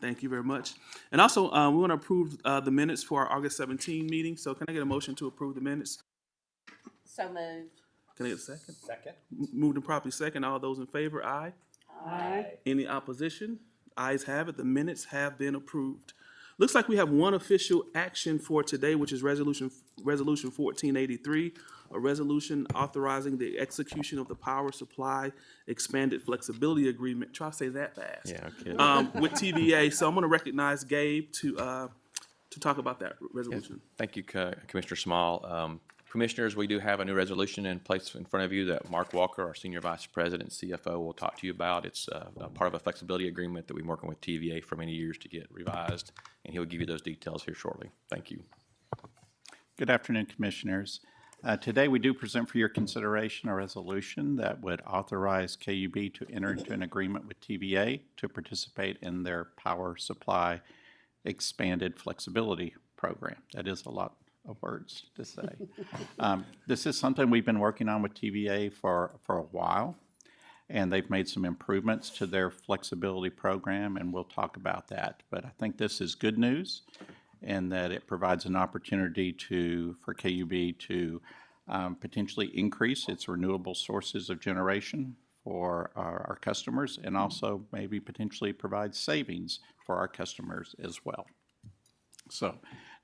Thank you very much. And also, we want to approve the minutes for our August 17 meeting. So can I get a motion to approve the minutes? So moved. Can I get a second? Second. Moved and properly second. All those in favor, aye. Aye. Any opposition? Ayes have it. The minutes have been approved. Looks like we have one official action for today, which is Resolution 1483, a resolution authorizing the execution of the power supply expanded flexibility agreement. Try to say that fast. Yeah, okay. With TVA. So I'm going to recognize Gabe to talk about that resolution. Thank you, Commissioner Small. Commissioners, we do have a new resolution in place in front of you that Mark Walker, our Senior Vice President and CFO, will talk to you about. It's a part of a flexibility agreement that we've been working with TVA for many years to get revised, and he'll give you those details here shortly. Thank you. Good afternoon, Commissioners. Today, we do present for your consideration a resolution that would authorize KUB to enter into an agreement with TVA to participate in their power supply expanded flexibility program. That is a lot of words to say. This is something we've been working on with TVA for a while, and they've made some improvements to their flexibility program, and we'll talk about that. But I think this is good news in that it provides an opportunity for KUB to potentially increase its renewable sources of generation for our customers, and also maybe potentially provide savings for our customers as well. So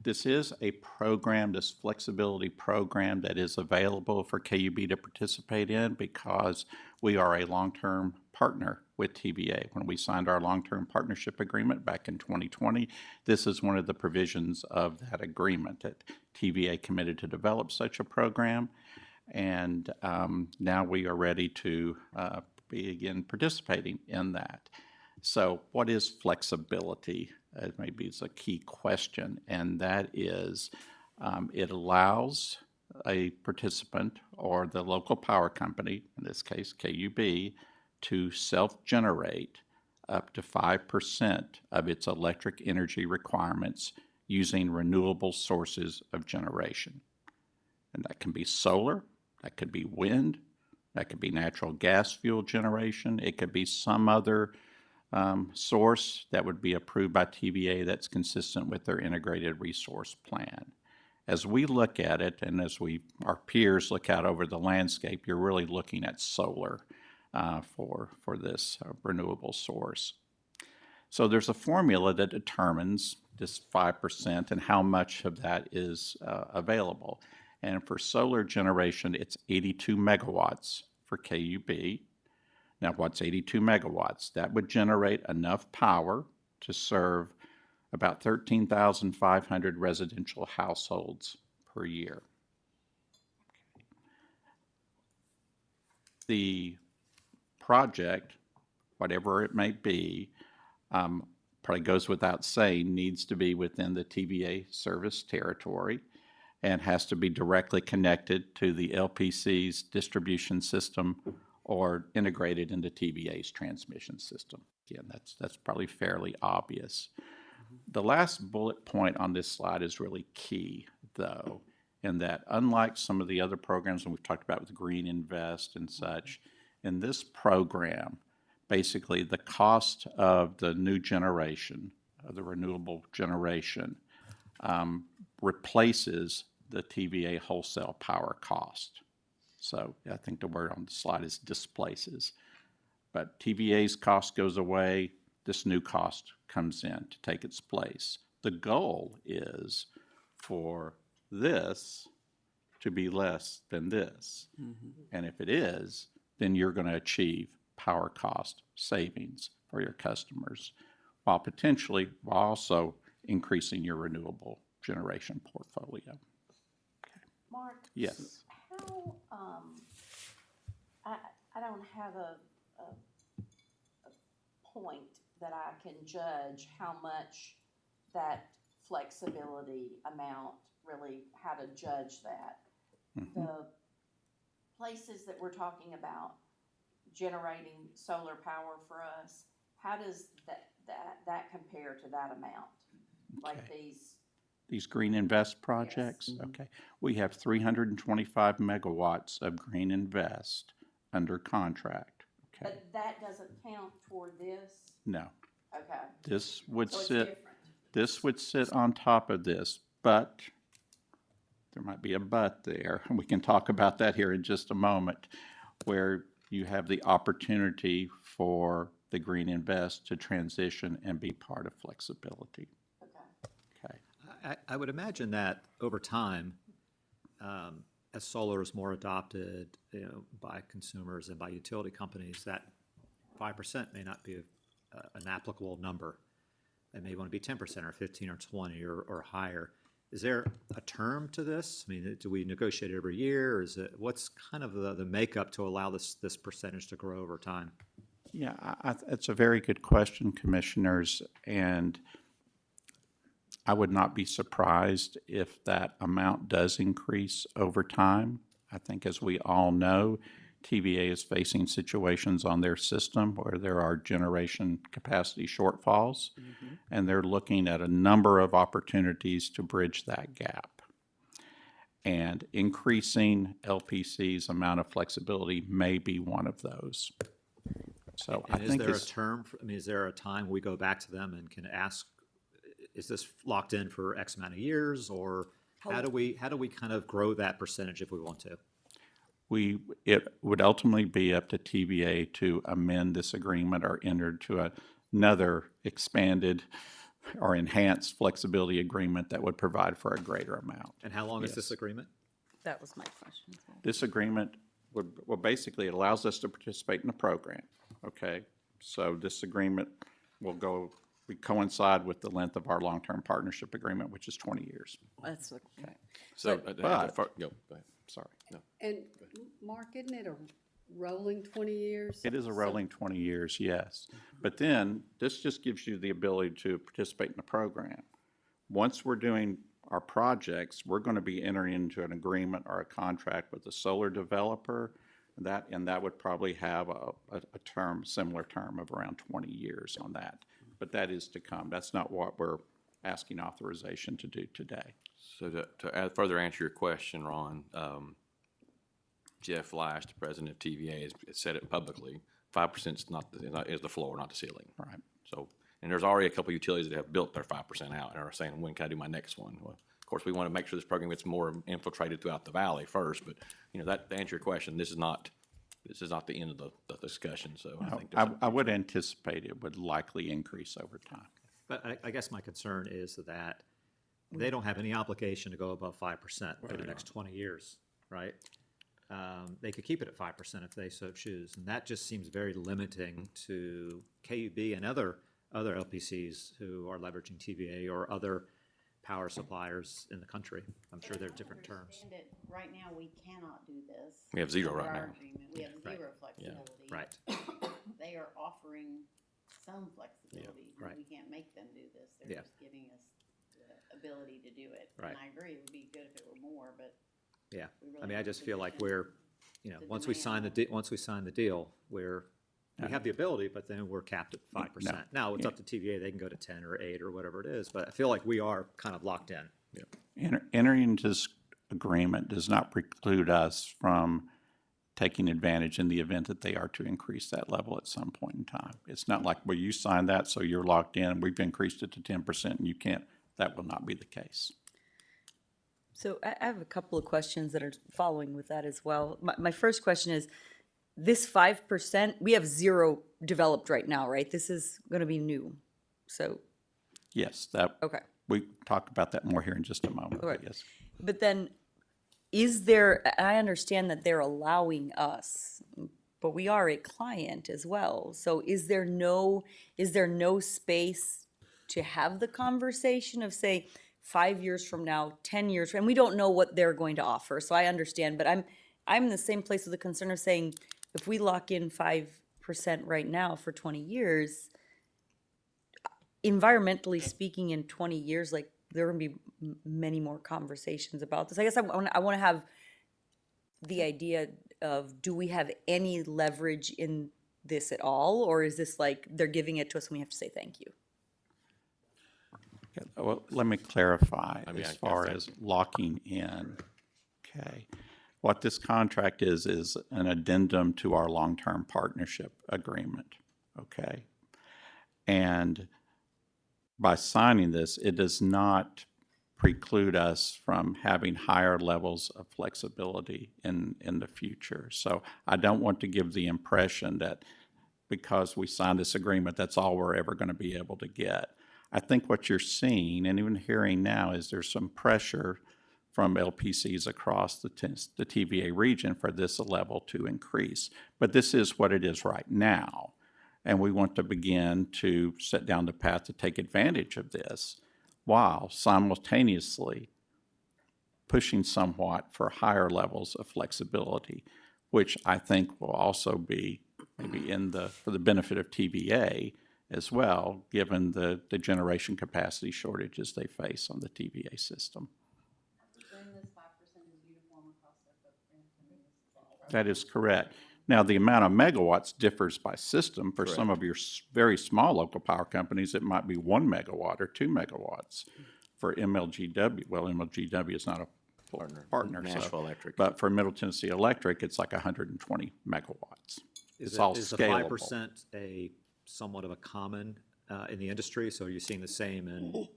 this is a program, this flexibility program, that is available for KUB to participate in because we are a long-term partner with TVA. When we signed our long-term partnership agreement back in 2020, this is one of the provisions of that agreement, that TVA committed to develop such a program, and now we are ready to begin participating in that. So what is flexibility? Maybe it's a key question, and that is it allows a participant or the local power company, in this case KUB, to self-generate up to 5% of its electric energy requirements using renewable sources of generation. And that can be solar, that could be wind, that could be natural gas fuel generation, it could be some other source that would be approved by TVA that's consistent with their integrated resource plan. As we look at it, and as our peers look out over the landscape, you're really looking at solar for this renewable source. So there's a formula that determines this 5% and how much of that is available. And for solar generation, it's 82 megawatts for KUB. Now, what's 82 megawatts? That would generate enough power to serve about 13,500 residential households per year. The project, whatever it may be, probably goes without saying, needs to be within the TVA service territory and has to be directly connected to the LPC's distribution system or integrated into TVA's transmission system. Again, that's probably fairly obvious. The last bullet point on this slide is really key, though, in that unlike some of the other programs that we've talked about with Green Invest and such, in this program, basically the cost of the new generation, of the renewable generation, replaces the TVA wholesale power cost. So I think the word on the slide is displaces. But TVA's cost goes away, this new cost comes in to take its place. The goal is for this to be less than this. Mm-hmm. And if it is, then you're going to achieve power cost savings for your customers while also increasing your renewable generation portfolio. Okay. Mark? Yes. How, I don't have a point that I can judge how much that flexibility amount, really how to judge that. Mm-hmm. The places that we're talking about generating solar power for us, how does that compare to that amount? Like okay. These Green Invest projects? Yes. Okay. We have 325 megawatts of Green Invest under contract. Okay. But that doesn't count toward this? No. Okay. Okay, This would so it's sit, different. this would sit on top of this, but there might be a but there. We can talk about that here in just a moment, where you have the opportunity for the Green Invest to transition and be part of flexibility. Okay. Okay. I would imagine that over time, as solar is more adopted, by consumers and by utility companies, that 5% may not be an applicable number. It may want to be 10% or 15 or 20 or higher. Is there a term to this? I mean, do we negotiate it every year, or is it, what's kind of the makeup to allow this percentage to grow over time? Yeah, it's a very good question, commissioners, and I would not be surprised if that amount does increase over time. I think, as we all know, TVA is facing situations on their system where there are generation capacity shortfalls, and they're looking at a number of opportunities to bridge that gap. And increasing LPC's amount of flexibility may be one of those. So I And is think there a it's, term, I mean, is there a time we go back to them and can ask, is this locked in for X amount of years, or how do we kind of grow that percentage if we want to? it would ultimately be up to TVA to amend this agreement or enter to another expanded or enhanced flexibility agreement that would provide for a greater amount. And how long is this Yes. agreement? That was my question. This agreement would, well, basically, it allows us to participate in the program, okay? So this agreement will coincide with the length of our long-term partnership agreement, which is 20 years. That's okay. So, But- go ahead. Sorry, no. And Mark, isn't it a rolling 20 years? It is a rolling 20 years, yes. But then, this just gives you the ability to participate in the program. Once we're doing our projects, we're going to be entering into an agreement or a contract with a solar developer, and that would probably have a term, similar term of around 20 years on that. But that is to come. That's not what we're asking authorization to do today. So to further answer your question, Ron, Jeff Lash, the president of TVA, has said it publicly. 5% is the floor, not the ceiling. Right. So, and there's already a couple of utilities that have built their 5% out and are saying, when can I do my next one? Well, of course, we want to make sure this program gets more infiltrated throughout the valley first. But that to answer your question, this is not the end of the discussion. So I think that's I would anticipate it would likely increase over time. But I guess my concern is that they don't have any obligation to go above 5% for the next 20 years, right? They could keep it at 5% if they so choose, and that just seems very limiting to KUB and other LPCs who are leveraging TVA or other power suppliers in the country. I'm sure there are different terms. Understand it. Right now, we cannot do this. We have zero under right our now. agreement. We have Right. zero flexibility. Right. They are offering some flexibility. but right. We can't make them do this. They're Yeah. just giving us the ability to do it. Right. And I agree, it would be good if it were more, but Yeah, we really I mean, I need just to feel like position we're, the once we sign once we sign the deal, we have the ability, but then we're capped at 5%. Now, it's up to TVA, they can go to 10 or 8 or whatever it is, but I feel like we are kind of locked in. Entering into this agreement does not preclude us from taking advantage in the event that they are to increase that level at some point in time. It's not like, well, you signed that, so you're locked in, and we've increased it to 10%, and you can't. That will not be the case. So I have a couple of questions that are following with that as well. My first question is, this 5%, we have zero developed right now, right? This is going to be new. So, Yes, okay. we talk about that more here in just a moment. Right. Yes. But then, is there, I understand that they're allowing us, but we are a client as well. So is there no space to have the conversation of, say, 5 years from now, 10 years, and we don't know what they're going to offer, so I understand, but I'm in the same place with the concern of saying, if we lock in 5% right now for 20 years, environmentally speaking, in 20 years, like, there are going to be many more conversations about this. I guess I want to have the idea of, do we have any leverage in this at all, or is this like they're giving it to us and we have to say thank you? Okay, well, let me clarify I mean, as I far think- as locking in. Okay. What this contract is an addendum to our long-term partnership agreement. Okay. And by signing this, it does not preclude us from having higher levels of flexibility in the future. So I don't want to give the impression that because we signed this agreement, that's all we're ever going to be able to get. I think what you're seeing and even hearing now is there's some pressure from LPCs across the TVA region for this level to increase. But this is what it is right now. And we want to begin to set down the path to take advantage of this while simultaneously pushing somewhat for higher levels of flexibility, which I think will also be maybe for the benefit of TVA as well, given the generation capacity shortages they face on the TVA system. Then this 5% is uniform across their footprint, I mean, this is all. That is correct. Now, the amount of megawatts differs by system. For some of your very small local power companies, it might be 1 megawatt or 2 megawatts. For MLGW, well, MLGW is not a partner, Nashville so, Electric. but for Middle Tennessee Electric, it's like 120 megawatts. It's all Is the scalable. 5% a somewhat of a common in the industry? So are you seeing the same in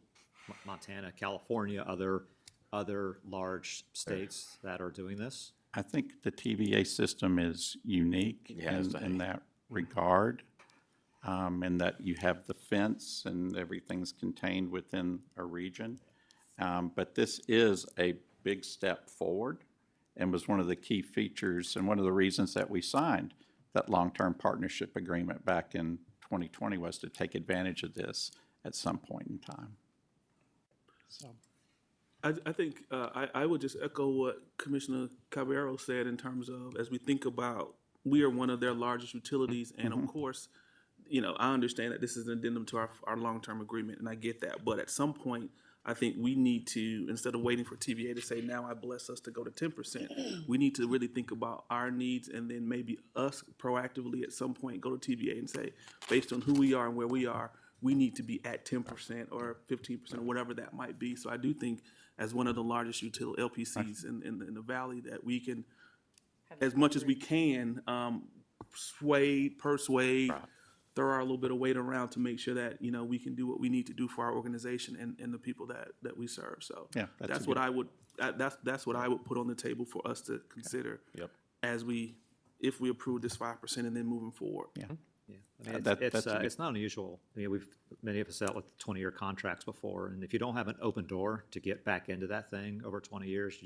Montana, California, other large states that are doing this? I think the TVA system is unique in that regard, in that you have the fence and everything's contained within a region. But this is a big step forward and was one of the key features and one of the reasons that we signed that long-term partnership agreement back in 2020 was to take advantage of this at some point in time. So. I think I would just echo what Commissioner Caballero said in terms of, as we think about, we are one of their largest utilities, and of course, you know, I understand that this is an addendum to our long-term agreement, and I get that, but at some point, I think we need to, instead of waiting for TVA to say, now I bless us to go to 10%, we need to really think about our needs, and then maybe us proactively at some point go to TVA and say, based on who we are and where we are, we need to be at 10% or 15% or whatever that might be. So I do think, as one of the largest LPCs in the valley, that we can, as much as we can, persuade, throw our little bit of weight around to make sure that, you know, we can do what we need to do for our organization and the people that we serve. So Yeah, that's what I would that's what I would put on the table for us to consider as if we approve this 5% and then moving forward. Yeah. Yeah, I mean, that's a good- it's not unusual. I mean, many of us dealt with 20-year contracts before, and if you don't have an open door to get back into that thing over 20 years,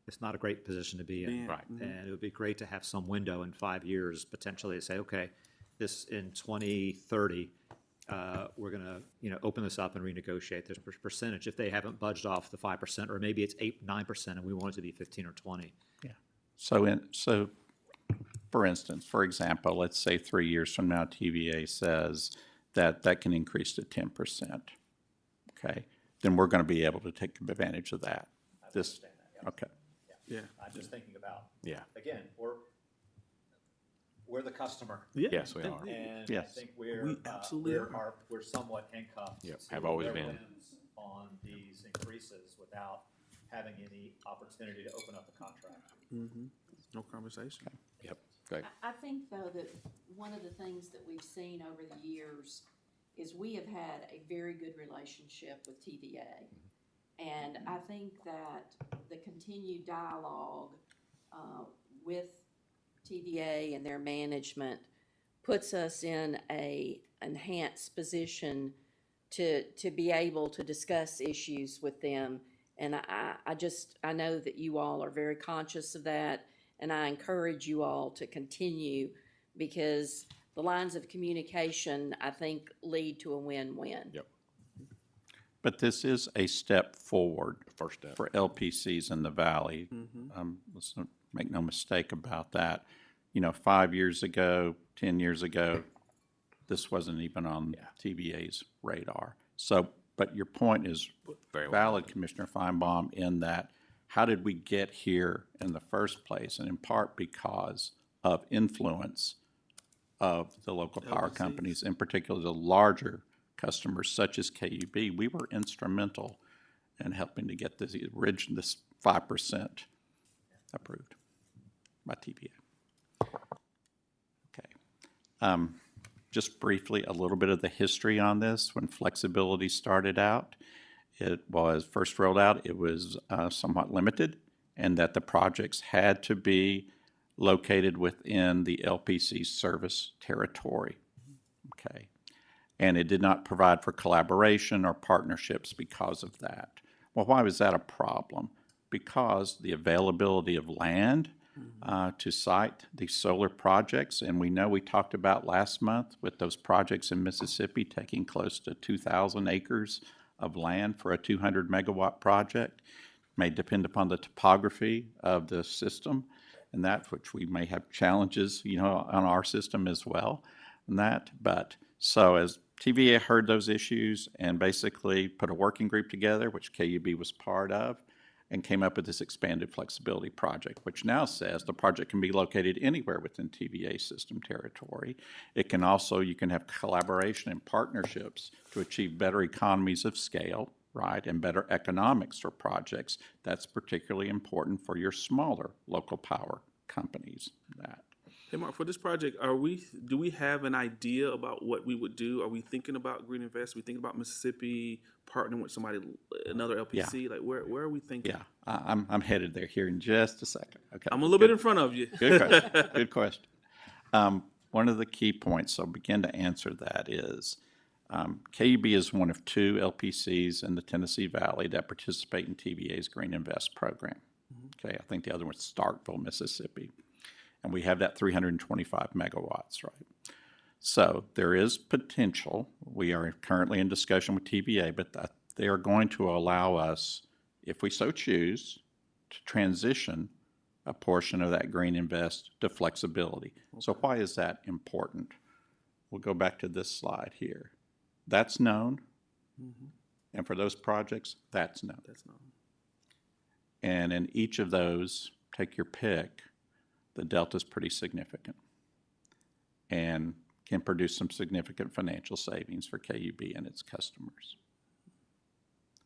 it's not a great position to be in. Right. Mm-hmm. And it would be great to have some window in 5 years potentially to say, okay, this in 2030, we're going to, you know, open this up and renegotiate this percentage if they haven't budged off the 5%, or maybe it's 8-9% and we want it to be 15 or 20. Yeah. So for example, let's say 3 years from now, TVA says that can increase to 10%. Okay, then we're going to be able to take advantage of that. Okay. Yeah. I'm just thinking about, Yeah. again, we're the customer. Yeah. Yes, we are. And I Yes. think We absolutely are. we're somewhat handcuffed. Yep, to have always their been. whims on these increases without having any opportunity to open up a contract. No conversation. Yep. Great. I think, though, that one of the things that we've seen over the years is we have had a very good relationship with TVA. And I think that the continued dialogue with TVA and their management puts us in a enhanced position to be able to discuss issues with them. And I know that you all are very conscious of that, and I encourage you all to continue, because the lines of communication, I think, lead to a win-win. Yep. But this is a step forward First step. for LPCs in the valley. Let's not make no mistake about that. You know, 5 years ago, 10 years ago, this wasn't even on TVA's radar. So, but your point is Very well valid, Commissioner Feinbaum, in that how did we get here in the first place? And in part because of influence of the local power companies, in particular the larger customers such as KUB. We were instrumental in helping to get this 5% approved by TVA. Okay. just briefly, a little bit of the history on this. When flexibility started out, it was first rolled out, it was somewhat limited, and that the projects had to be located within the LPC service territory. Okay. And it did not provide for collaboration or partnerships because of that. Well, why was that a problem? Because the availability of land to site these solar projects, and we know we talked about last month with those projects in Mississippi taking close to 2,000 acres of land for a 200 megawatt project, may depend upon the topography of the system, and that which we may have challenges, on our system as well, and that. But so as TVA heard those issues and basically put a working group together, which KUB was part of, and came up with this expanded flexibility project, which now says the project can be located anywhere within TVA system territory. It can also, you can have collaboration and partnerships to achieve better economies of scale, right, and better economics for projects. That's particularly important for your smaller local power companies. That. Hey, Mark, for this project, do we have an idea about what we would do? Are we thinking about Green Invest? Are we thinking about Mississippi partnering with somebody, another LPC? Like, where are we thinking? Yeah, I'm headed there here in just a second. Okay. I'm a little bit in front of you. Good question. Good question. One of the key points, so begin to answer that is, KUB is one of 2 LPCs in the Tennessee Valley that participate in TVA's Green Invest program. Okay, I think the other one's Starkville, Mississippi. And we have that 325 megawatts, right? So there is potential. We are currently in discussion with TVA, but they are going to allow us, if we so choose, to transition a portion of that Green Invest to flexibility. Okay. So why is that important? We'll go back to this slide here. That's known. Mm-hmm. And for those projects, that's known. That's known. And in each of those, take your pick, the delta is pretty significant and can produce some significant financial savings for KUB and its customers.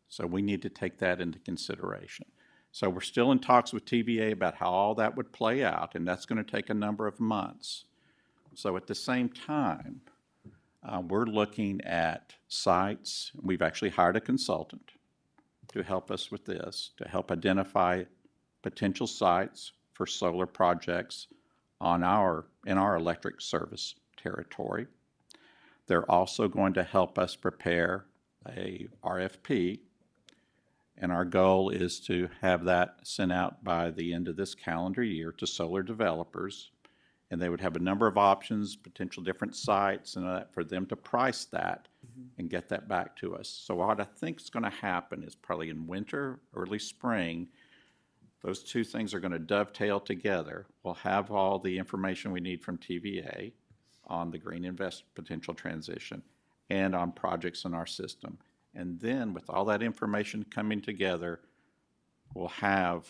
So we need to take that into consideration. So we're still in talks with TVA about how all that would play out, and that's going to take a number of months. So at the same time, we're looking at sites. We've actually hired a consultant to help us with this, to help identify potential sites for solar projects in our electric service territory. They're also going to help us prepare a RFP, and our goal is to have that sent out by the end of this calendar year to solar developers, and they would have a number of options, potential different sites, and that for them to price that and get that back to us. So what I think is going to happen is probably in winter, early spring, those 2 things are going to dovetail together. We'll have all the information we need from TVA on the Green Invest potential transition and on projects in our system. And then with all that information coming together, we'll have,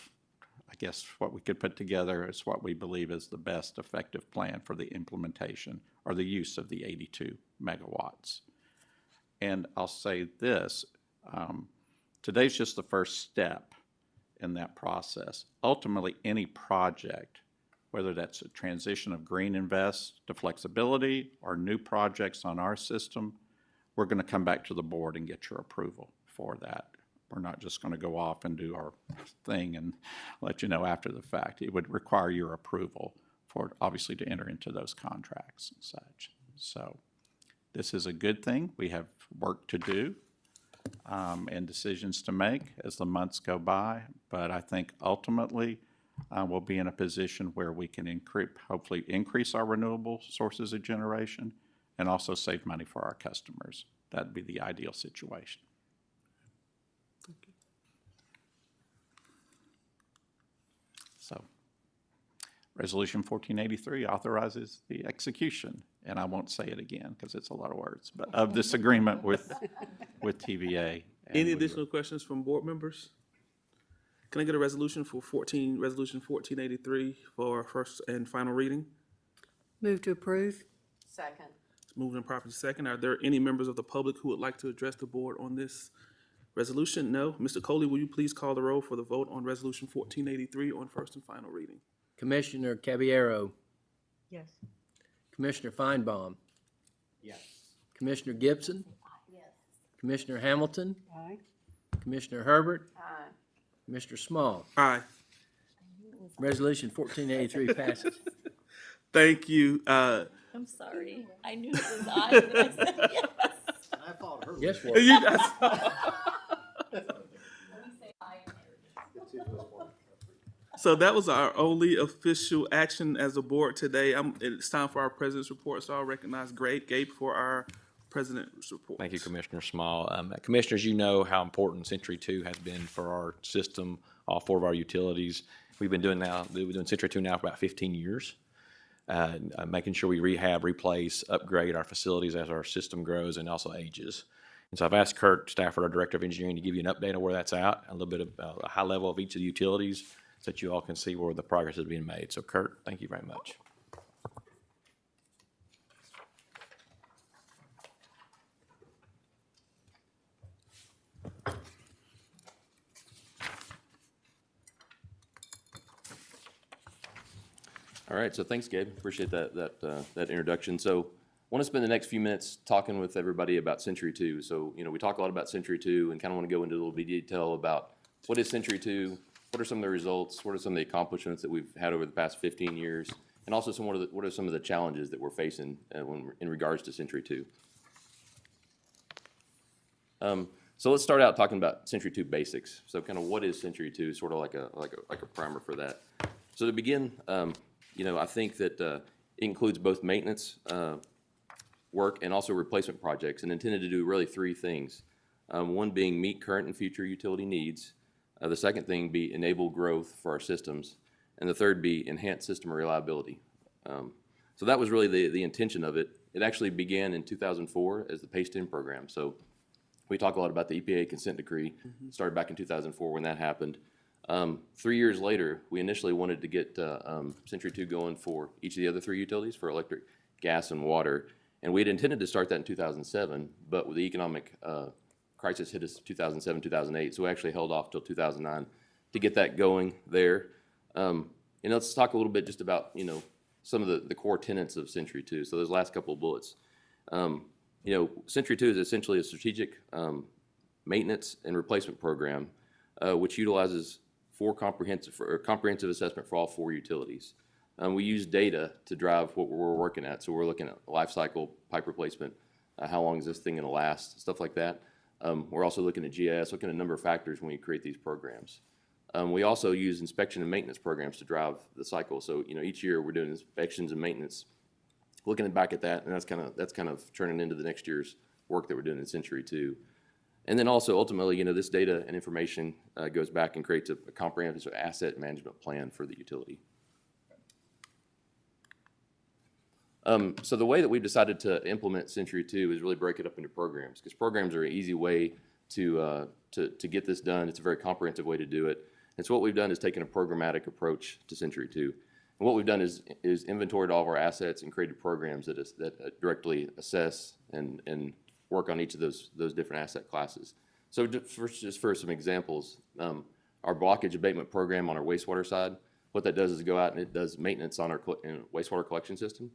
I guess, what we could put together is what we believe is the best effective plan for the implementation or the use of the 82 megawatts. And I'll say this, today's just the first step in that process. Ultimately, any project, whether that's a transition of Green Invest to flexibility or new projects on our system, we're going to come back to the board and get your approval for that. We're not just going to go off and do our thing and let you know after the fact. It would require your approval for, obviously, to enter into those contracts and such. So this is a good thing. We have work to do and decisions to make as the months go by, but I think ultimately we'll be in a position where we can hopefully increase our renewable sources of generation and also save money for our customers. That'd be the ideal situation. Thank you. So, Resolution 1483 authorizes the execution, and I won't say it again because it's a lot of words, but of this agreement with TVA. Any additional questions from board members? Can I get a resolution for Resolution 1483 for first and final reading? Move to approve. Second. It's moved and properly second. Are there any members of the public who would like to address the board on this resolution? No. Mr. Coley, will you please call the roll for the vote on Resolution 1483 on first and final reading? Commissioner Caballero, Yes. Commissioner Feinbaum, Commissioner Gibson, Commissioner Hamilton, Aye. Commissioner Herbert, Aye. Mr. Small. Aye. Resolution 1483 passes. Thank you. I'm sorry. I knew it was I, but I said yes. Yes, Ward. You guys, so that was our only official action as a board today. It's time for our president's report, so I'll recognize Gabe for our president's report. Thank you, Commissioner Small. Commissioners, you know how important Century 2 has been for our system, all 4 of our utilities. We've been doing Century 2 now for about 15 years, making sure we rehab, replace, upgrade our facilities as our system grows and also ages. And so I've asked Kurt Stafford, our Director of Engineering, to give you an update on where that's at, a little bit of a high level of each of the utilities so that you all can see where the progress is being made. So Kurt, thank you very much. All right, so thanks, Gabe. Appreciate that introduction. So I want to spend the next few minutes talking with everybody about Century 2. So, we talk a lot about Century 2 and kind of want to go into a little bit of detail about what is Century 2, what are some of the results, what are some of the accomplishments that we've had over the past 15 years, and also what are some of the challenges that we're facing in regards to Century 2. So let's start out talking about Century 2 basics. So kind of what is Century 2, sort of like a primer for that. So to begin, I think that it includes both maintenance work and also replacement projects, and intended to do really 3 things. One being meet current and future utility needs. The second thing be enable growth for our systems. And the third be enhance system reliability. So that was really the intention of it. It actually began in 2004 as the PACE-10 program. So we talk a lot about the EPA consent decree. Started back in 2004 when that happened. 3 years later, we initially wanted to get Century 2 going for each of the other 3 utilities, for electric, gas, and water. And we had intended to start that in 2007, but with the economic crisis hit us 2007, 2008, so we actually held off till 2009 to get that going there. And let's talk a little bit just about, some of the core tenets of Century 2. So those last couple of bullets. Century 2 is essentially a strategic maintenance and replacement program which utilizes comprehensive assessment for all 4 utilities. We use data to drive what we're working at. So we're looking at life cycle, pipe replacement, how long is this thing going to last, stuff like that. We're also looking at GIS, looking at a number of factors when we create these programs. We also use inspection and maintenance programs to drive the cycle. So each year we're doing inspections and maintenance, looking back at that, and that's kind of turning into the next year's work that we're doing in Century 2. And then also ultimately, this data and information goes back and creates a comprehensive asset management plan for the utility. So the way that we've decided to implement Century 2 is really break it up into programs, because programs are an easy way to get this done. It's a very comprehensive way to do it. And so what we've done is taken a programmatic approach to Century 2. And what we've done is inventoried all of our assets and created programs that directly assess and work on each of those different asset classes. So just for some examples, our blockage abatement program on our wastewater side, what that does is go out and it does maintenance on our wastewater collection system.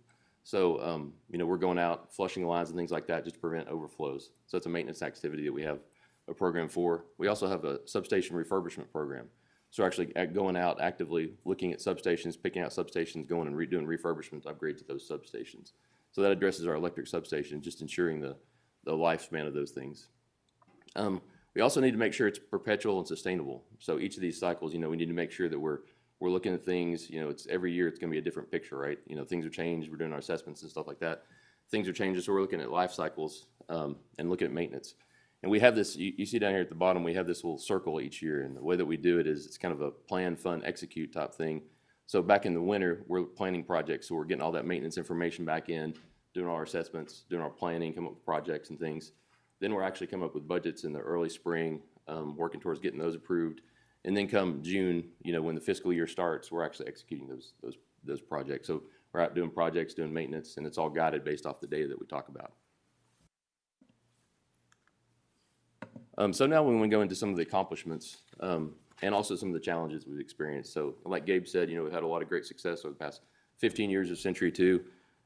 So, we're going out, flushing lines and things like that just to prevent overflows. So it's a maintenance activity that we have a program for. We also have a substation refurbishment program. So actually going out actively, looking at substations, picking out substations, going and doing refurbishment upgrades to those substations. So that addresses our electric substation, just ensuring the lifespan of those things. We also need to make sure it's perpetual and sustainable. So each of these cycles, we need to make sure that we're looking at things, it's every year it's going to be a different picture, right? Things are changed, we're doing our assessments and stuff like that. Things are changing, so we're looking at life cycles and looking at maintenance. And we have this, you see down here at the bottom, we have this little circle each year, and the way that we do it is it's kind of a plan, fund, execute type thing. So back in the winter, we're planning projects, so we're getting all that maintenance information back in, doing all our assessments, doing our planning, coming up with projects and things. Then we're actually coming up with budgets in the early spring, working towards getting those approved. And then come June, when the fiscal year starts, we're actually executing those projects. So we're out doing projects, doing maintenance, and it's all guided based off the data that we talk about. So now we want to go into some of the accomplishments and also some of the challenges we've experienced. So like Gabe said, we've had a lot of great success over the past 15 years of Century 2.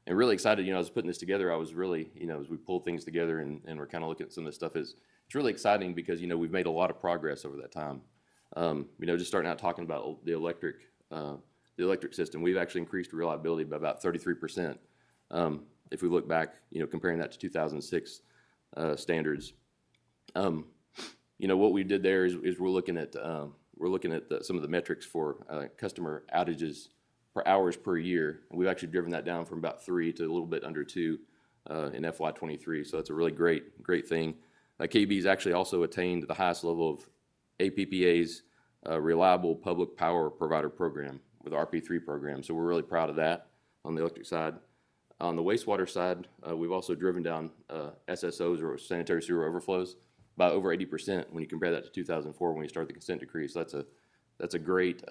and really excited, I was putting this together, I was really, as we pulled things together and we're kind of looking at some of this stuff, it's really exciting because, we've made a lot of progress over that time. Just starting out talking about the electric system, we've actually increased reliability by about 33%. If we look back, comparing that to 2006 standards. What we did there is we're looking at some of the metrics for customer outages per hours per year, and we've actually driven that down from about 3 to a little bit under 2 in FY23. So that's a really great thing. KUB's actually also attained the highest level of APPA's Reliable Public Power Provider Program with the RP3 program. So we're really proud of that on the electric side. On the wastewater side, we've also driven down SSOs, or sanitary sewer overflows, by over 80% when you compare that to 2004 when we started the consent decree. So that's a great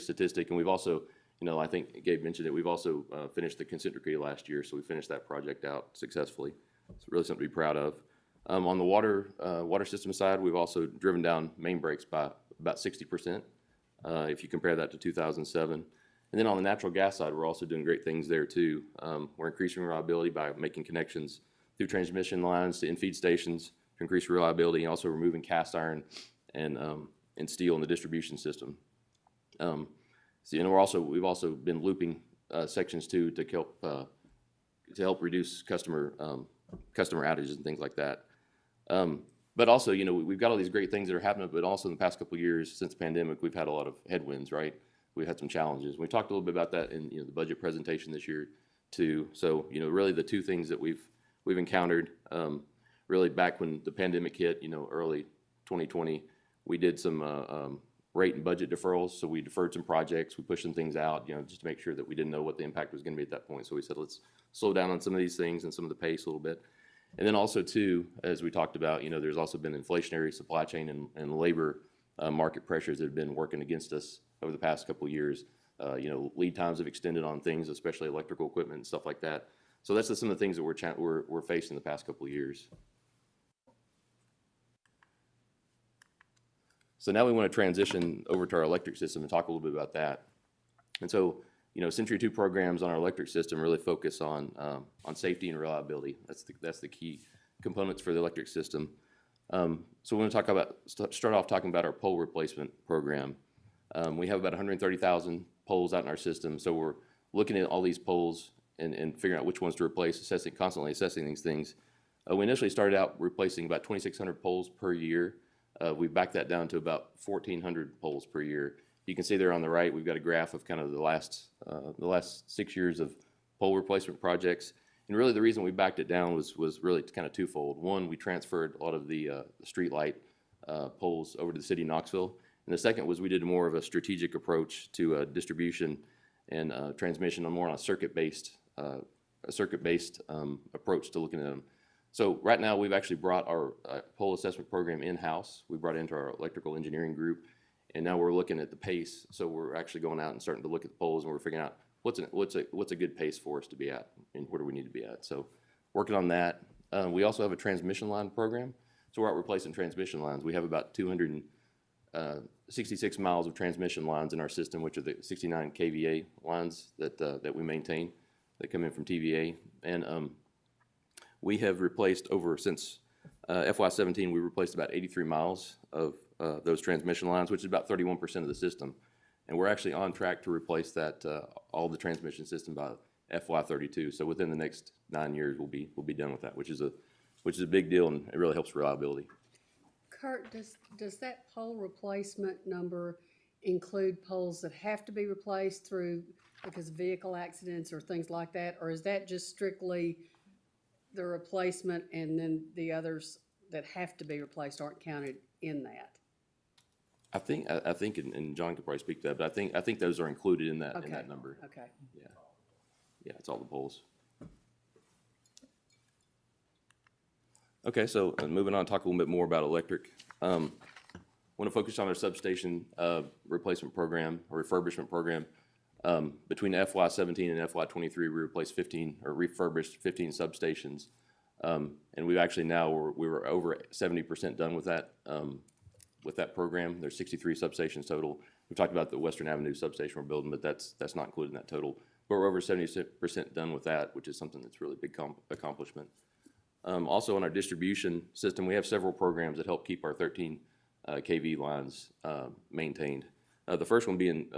statistic. And we've also, I think Gabe mentioned it, we've also finished the consent decree last year, so we finished that project out successfully. It's really something to be proud of. On the water system side, we've also driven down main breaks by about 60%, if you compare that to 2007. And then on the natural gas side, we're also doing great things there too. We're increasing reliability by making connections through transmission lines to in-feed stations to increase reliability, and also removing cast iron and steel in the distribution system. We've also been looping sections too to help reduce customer outages and things like that. But also, we've got all these great things that are happening, but also in the past couple of years since the pandemic, we've had a lot of headwinds, right? We've had some challenges. We talked a little bit about that in the budget presentation this year too. So, really the two things that we've encountered, really back when the pandemic hit, early 2020, we did some rate and budget deferrals. So we deferred some projects, we pushed some things out, just to make sure that we didn't know what the impact was going to be at that point. So we said, let's slow down on some of these things and some of the pace a little bit. And then also too, as we talked about, there's also been inflationary supply chain and labor market pressures that have been working against us over the past couple of years. Lead times have extended on things, especially electrical equipment and stuff like that. So that's just some of the things that we're facing the past couple of years. So now we want to transition over to our electric system and talk a little bit about that. And so, Century 2 programs on our electric system really focus on safety and reliability. That's the key components for the electric system. So we want to start off talking about our pole replacement program. We have about 130,000 poles out in our system, so we're looking at all these poles and figuring out which ones to replace, constantly assessing these things. We initially started out replacing about 2,600 poles per year. We backed that down to about 1,400 poles per year. You can see there on the right, we've got a graph of kind of the last 6 years of pole replacement projects. And really the reason we backed it down was really kind of twofold. One, we transferred a lot of the street light poles over to the city of Knoxville. And the second was we did more of a strategic approach to distribution and transmission, more on a circuit-based approach to looking at them. So right now we've actually brought our pole assessment program in-house. We brought it into our electrical engineering group, and now we're looking at the pace. So we're actually going out and starting to look at the poles, and we're figuring out what's a good pace for us to be at, and where do we need to be at. So working on that. We also have a transmission line program. So we're out replacing transmission lines. We have about 266 miles of transmission lines in our system, which are the 69 kVA lines that we maintain that come in from TVA. And we have replaced since FY17, we replaced about 83 miles of those transmission lines, which is about 31% of the system. And we're actually on track to replace that, all the transmission system by FY32. So within the next 9 years, we'll be done with that, which is a big deal, and it really helps reliability. Kurt, does that pole replacement number include poles that have to be replaced because of vehicle accidents or things like that? Or is that just strictly the replacement, and then the others that have to be replaced aren't counted in that? I think, and John could probably speak to that, but I think those are included in that number. Okay. Yeah, it's all the poles. Okay, so moving on, talk a little bit more about electric. Want to focus on our substation replacement program or refurbishment program. Between FY17 and FY23, we replaced 15 or refurbished 15 substations, and we've actually we were over 70% done with that program. There's 63 substations total. We talked about the Western Avenue substation we're building, but that's not included in that total. but we're over 70% done with that, which is something that's really a big accomplishment. Also, on our distribution system, we have several programs that help keep our 13 kV lines maintained. The first one being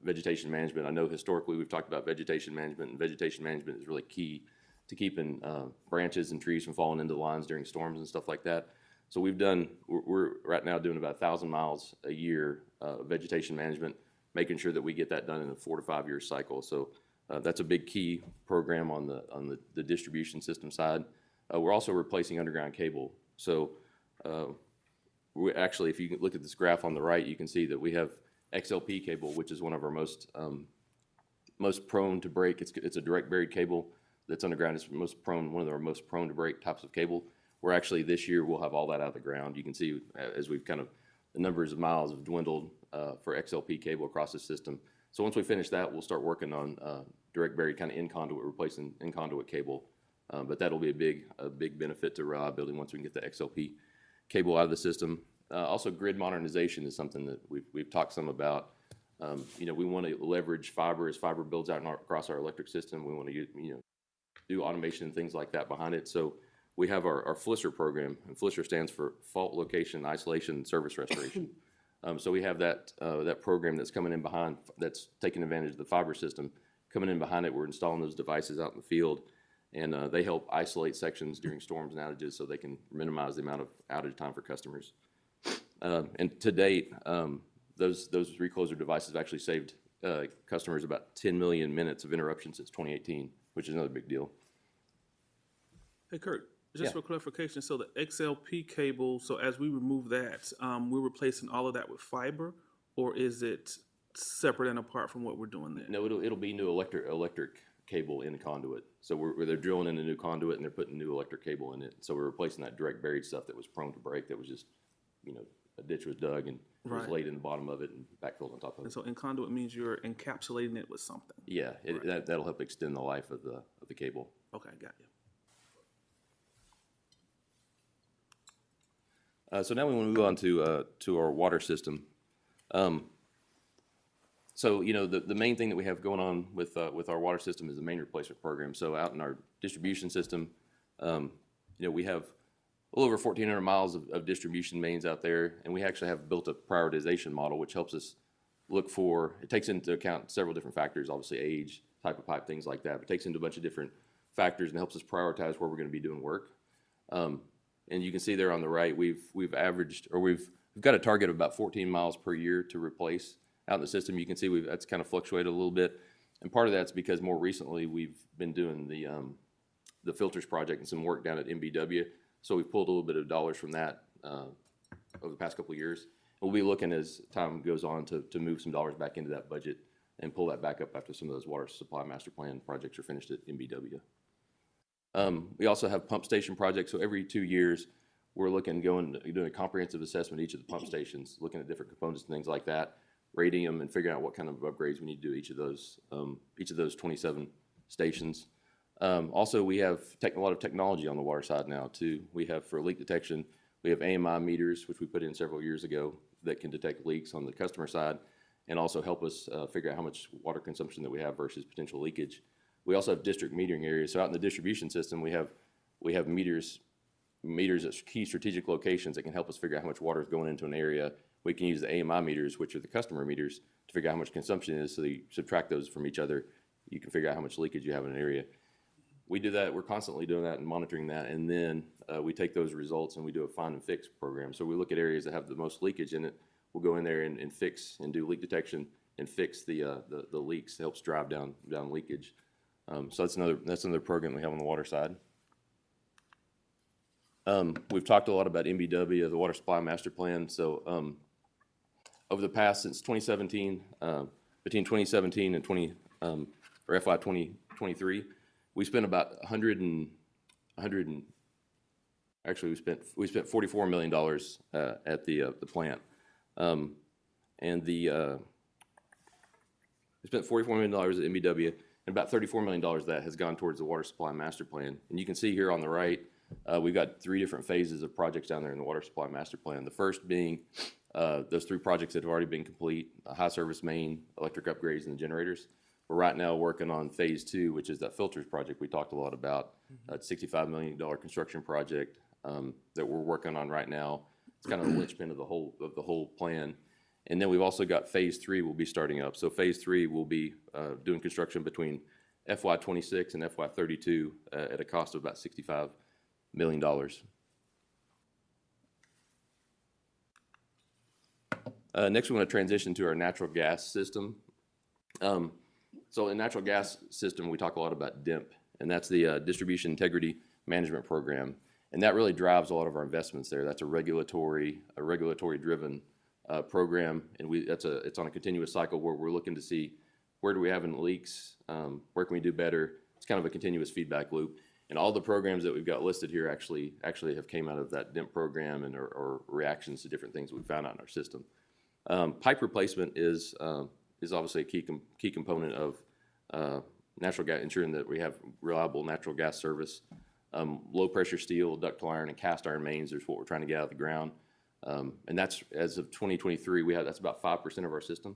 vegetation management. I know historically we've talked about vegetation management, and vegetation management is really key to keeping branches and trees from falling into the lines during storms and stuff like that. So we're right now doing about 1,000 miles a year of vegetation management, making sure that we get that done in a 4 to 5 year cycle. So that's a big key program on the distribution system side. We're also replacing underground cable. So we actually, if you look at this graph on the right, you can see that we have XLP cable, which is one of our most prone to break. It's a direct buried cable that's underground. It's one of our most prone to break types of cable. We're actually, this year, we'll have all that out of the ground. You can see as we've the numbers of miles have dwindled for XLP cable across the system. So once we finish that, we'll start working on direct buried in conduit, replacing in conduit cable. But that'll be a big benefit to reliability once we can get the XLP cable out of the system. Also, grid modernization is something that we've talked some about. We want to leverage fiber as fiber builds out across our electric system. We want to do automation and things like that behind it. So we have our FLISR program, and FLISR stands for Fault Location Isolation and Service Restoration. So we have that program that's coming in behind, that's taking advantage of the fiber system. Coming in behind it, we're installing those devices out in the field, and they help isolate sections during storms and outages so they can minimize the amount of outage time for customers. And to date, those recloser devices have actually saved customers about 10 million minutes of interruption since 2018, which is another big deal. Hey, Kurt, just for clarification, so the XLP cable, so as we remove that, we're replacing all of that with fiber, or is it separate and apart from what we're doing there? No, it'll be new electric cable in the conduit. So they're drilling in a new conduit and they're putting new electric cable in it. So we're replacing that direct buried stuff that was prone to break, that was just, a ditch was dug and it was laid in the bottom of it and backfilled on top of it. And so in conduit means you're encapsulating it with something. Yeah, that'll help extend the life of the cable. Okay, got you. So now we want to move on to our water system. So the main thing that we have going on with our water system is the main replacement program. So out in our distribution system, we have a little over 1,400 miles of distribution mains out there, and we actually have built a prioritization model which helps us look for. It takes into account several different factors, obviously age, type of pipe, things like that. But it takes into a bunch of different factors and helps us prioritize where we're going to be doing work. And you can see there on the right, we've got a target of about 14 miles per year to replace out in the system. You can see that's kind of fluctuated a little bit, and part of that's because more recently we've been doing the filters project and some work down at MBW. So we've pulled a little bit of dollars from that over the past couple of years. We'll be looking as time goes on to move some dollars back into that budget and pull that back up after some of those water supply master plan projects are finished at MBW. We also have pump station projects. So every 2 years, we're doing a comprehensive assessment of each of the pump stations, looking at different components and things like that, rating them and figuring out what kind of upgrades we need to do each of those 27 stations. Also, we have a lot of technology on the water side now too. We have, for leak detection, we have AMI meters, which we put in several years ago, that can detect leaks on the customer side and also help us figure out how much water consumption that we have versus potential leakage. We also have district metering areas. So out in the distribution system, we have meters at key strategic locations that can help us figure out how much water is going into an area. We can use the AMI meters, which are the customer meters, to figure out how much consumption is. So you subtract those from each other, you can figure out how much leakage you have in an area. We do that. We're constantly doing that and monitoring that, and then we take those results and we do a find and fix program. So we look at areas that have the most leakage in it. We'll go in there and fix and do leak detection and fix the leaks. It helps drive down leakage. So that's another program we have on the water side. We've talked a lot about MBW, the Water Supply Master Plan. So over the past, since 2017, between 2017 and FY 2023, we spent about we spent $44 million at the plant, and we spent $44 million at MBW, and about $34 million of that has gone towards the Water Supply Master Plan. And you can see here on the right, we've got 3 different phases of projects down there in the Water Supply Master Plan. The first being those 3 projects that have already been complete: a high service main, electric upgrades, and the generators. We're right now working on phase 2, which is that filters project we talked a lot about. It's a $65 million construction project that we're working on right now. It's kind of the linchpin of the whole plan. And then we've also got phase 3 will be starting up. So phase 3 will be doing construction between FY26 and FY32 at a cost of about $65 million. Next, we want to transition to our natural gas system. So in natural gas system, we talk a lot about DIMP, and that's the Distribution Integrity Management Program. And that really drives a lot of our investments there. That's a regulatory-driven program, and it's on a continuous cycle where we're looking to see where do we have any leaks, where can we do better. It's kind of a continuous feedback loop. And all the programs that we've got listed here actually have came out of that DIMP program and or reactions to different things we found out in our system. Pipe replacement is obviously a key component of natural gas, ensuring that we have reliable natural gas service. Low pressure steel, ductile iron, and cast iron mains is what we're trying to get out of the ground. And that's, as of 2023, that's about 5% of our system.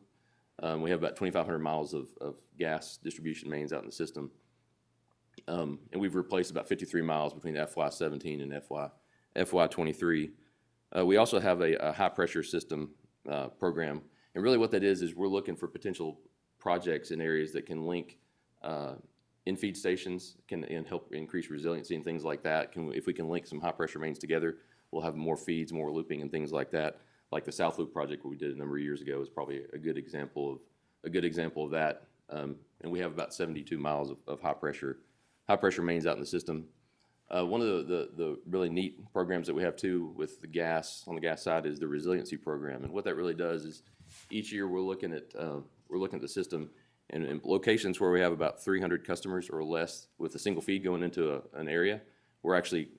We have about 2,500 miles of gas distribution mains out in the system. And we've replaced about 53 miles between FY17 and FY23. We also have a high pressure system program. And really what that is we're looking for potential projects in areas that can link in-feed stations and help increase resiliency and things like that. If we can link some high pressure mains together, we'll have more feeds, more looping and things like that. Like the South Loop project we did a number of years ago is probably a good example of that. And we have about 72 miles of high pressure mains out in the system. One of the really neat programs that we have too with the gas, on the gas side, is the resiliency program. And what that really does is each year we're looking at the system, and in locations where we have about 300 customers or less with a single feed going into an area, we're actually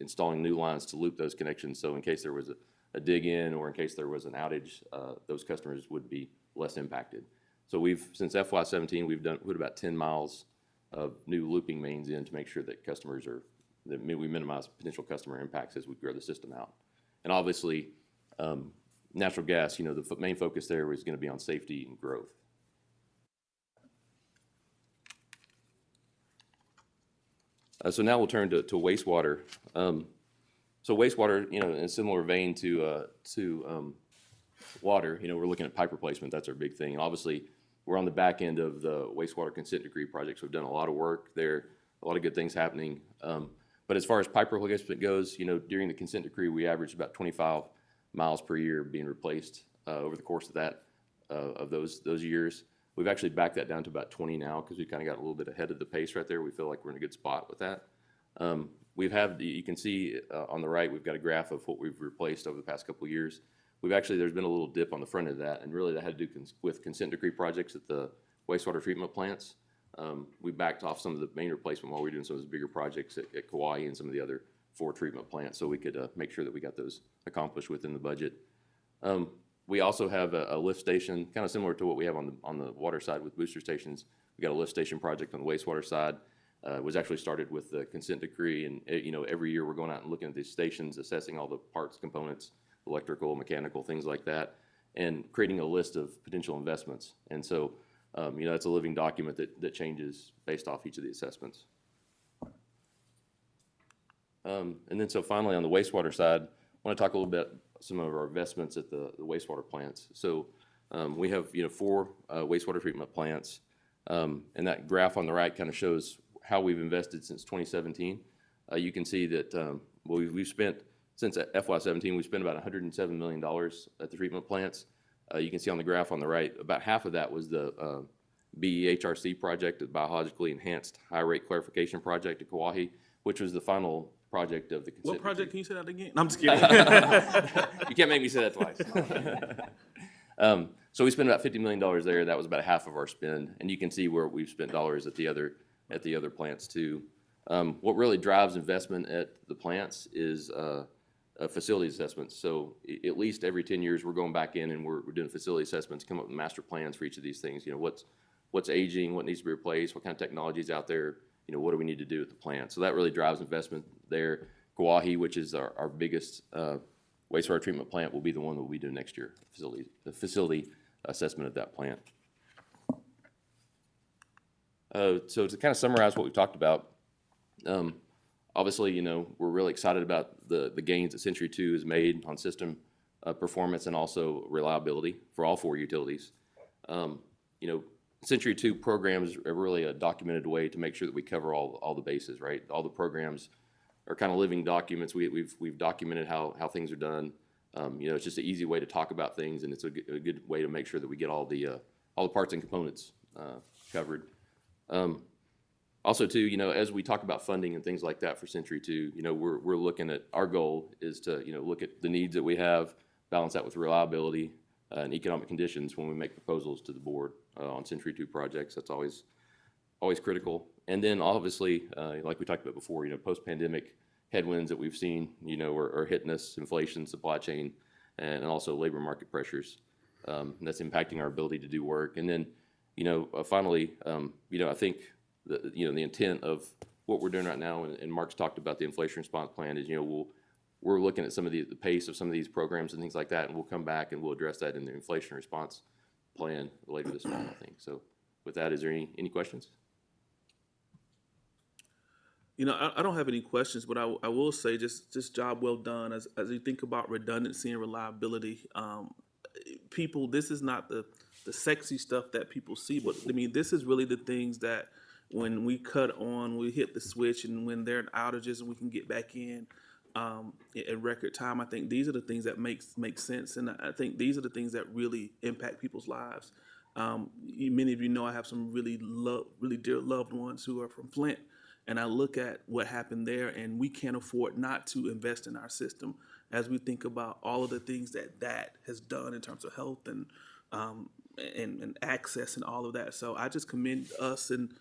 installing new lines to loop those connections. So in case there was a dig in or in case there was an outage, those customers would be less impacted. So since FY17, we've put about 10 miles of new looping mains in to make sure that we minimize potential customer impacts as we grow the system out. And obviously, natural gas, the main focus there is going to be on safety and growth. So now we'll turn to wastewater. So wastewater, in a similar vein to water, we're looking at pipe replacement. That's our big thing. And obviously, we're on the back end of the wastewater consent decree projects. We've done a lot of work there, a lot of good things happening. But as far as pipe replacement goes, during the consent decree, we averaged about 25 miles per year being replaced over the course of those years. We've actually backed that down to about 20 now because we kind of got a little bit ahead of the pace right there. We feel like we're in a good spot with that. You can see on the right, we've got a graph of what we've replaced over the past couple of years. There's been a little dip on the front of that, and really that had to do with consent decree projects at the wastewater treatment plants. We backed off some of the main replacement while we were doing some of those bigger projects at Kauai and some of the other 4 treatment plants, so we could make sure that we got those accomplished within the budget. We also have a lift station, kind of similar to what we have on the water side with booster stations. We got a lift station project on the wastewater side. It was actually started with the consent decree, and every year we're going out and looking at these stations, assessing all the parts, components, electrical, mechanical, things like that, and creating a list of potential investments. And so, that's a living document that changes based off each of the assessments. And then so finally on the wastewater side, I want to talk a little bit some of our investments at the wastewater plants. So we have 4 wastewater treatment plants, and that graph on the right kind of shows how we've invested since 2017. You can see that we've spent, since FY17, we've spent about $107 million at the treatment plants. You can see on the graph on the right, about half of that was the BEHRC project, the Biologically Enhanced High Rate Clarification Project at Kauai, which was the final project of the consent What project? decree. Can you say that again? No, I'm just kidding. You can't make me say that twice. So we spent about $50 million there. That was about half of our spend, and you can see where we've spent dollars at the other plants too. What really drives investment at the plants is facility assessments. So at least every 10 years, we're going back in and we're doing facility assessments, come up with master plans for each of these things. What's aging, what needs to be replaced, what kind of technology is out there, what do we need to do at the plant? So that really drives investment there. Kauai, which is our biggest wastewater treatment plant, will be the one that we'll be doing next year, the facility assessment of that plant. So to kind of summarize what we've talked about, obviously, you know, we're really excited about the gains that Century 2 has made on system performance and also reliability for all 4 utilities. You know, Century 2 programs are really a documented way to make sure that we cover all the bases, right? All the programs are kind of living documents. We've documented how things are done. You know, it's just an easy way to talk about things, and it's a good way to make sure that we get all the parts and components covered. Also, too, you know, as we talk about funding and things like that for Century 2, you know, we're looking at, our goal is to, you know, look at the needs that we have, balance that with reliability and economic conditions when we make proposals to the board on Century 2 projects. That's always critical. And then obviously, like we talked about before, you know, post-pandemic headwinds that we've seen, you know, are hitting us: inflation, supply chain, and also labor market pressures. And that's impacting our ability to do work. And then, you know, finally, you know, I think the intent of what we're doing right now, and Mark's talked about the inflation response plan, is, you know, we're looking at some of the pace of some of these programs and things like that, and we'll come back and we'll address that in the inflation response plan later this fall, I think. So with that, is there any questions? You know, I don't have any questions, but I will say just job well done as you think about redundancy and reliability. People, this is not the sexy stuff that people see, but I mean, this is really the things that when we cut on, we hit the switch, and when there are outages and we can get back in record time. I think these are the things that make sense, and I think these are the things that really impact people's lives. Many of you know I have some really dear loved ones who are from Flint, and I look at what happened there, and we can't afford not to invest in our system as we think about all of the things that has done in terms of health and access and all of that. So I just commend us, and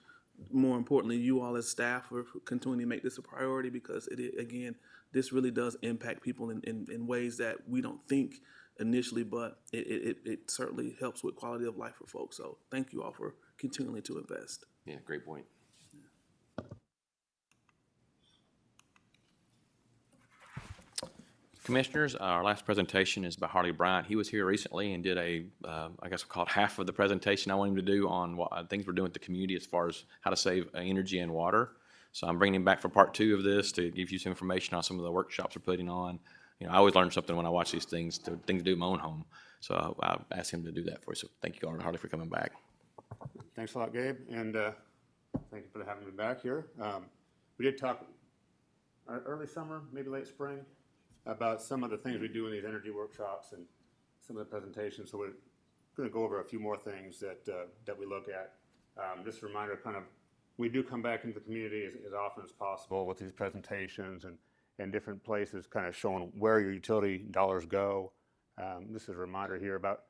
more importantly, you all as staff, for continuing to make this a priority, because again, this really does impact people in ways that we don't think initially, but it certainly helps with quality of life for folks. So thank you all for continuing to invest. Yeah, great point. Commissioners, our last presentation is by Harley Bryant. He was here recently and did I guess we'll call it half of the presentation I want him to do on what things we're doing with the community as far as how to save energy and water. So I'm bringing him back for part 2 of this to give you some information on some of the workshops we're putting on. You know, I always learn something when I watch these things to do in my own home. So I'll ask him to do that for us. So thank you, Harley, for coming back. Thanks a lot, Gabe, and thank you for having me back here. We did talk early summer, maybe late spring, about some of the things we do in these energy workshops and some of the presentations. So we're going to go over a few more things that we look at. Just a reminder, kind of, we do come back into the community as often as possible with these presentations and different places, kind of showing where your utility dollars go. This is a reminder here about,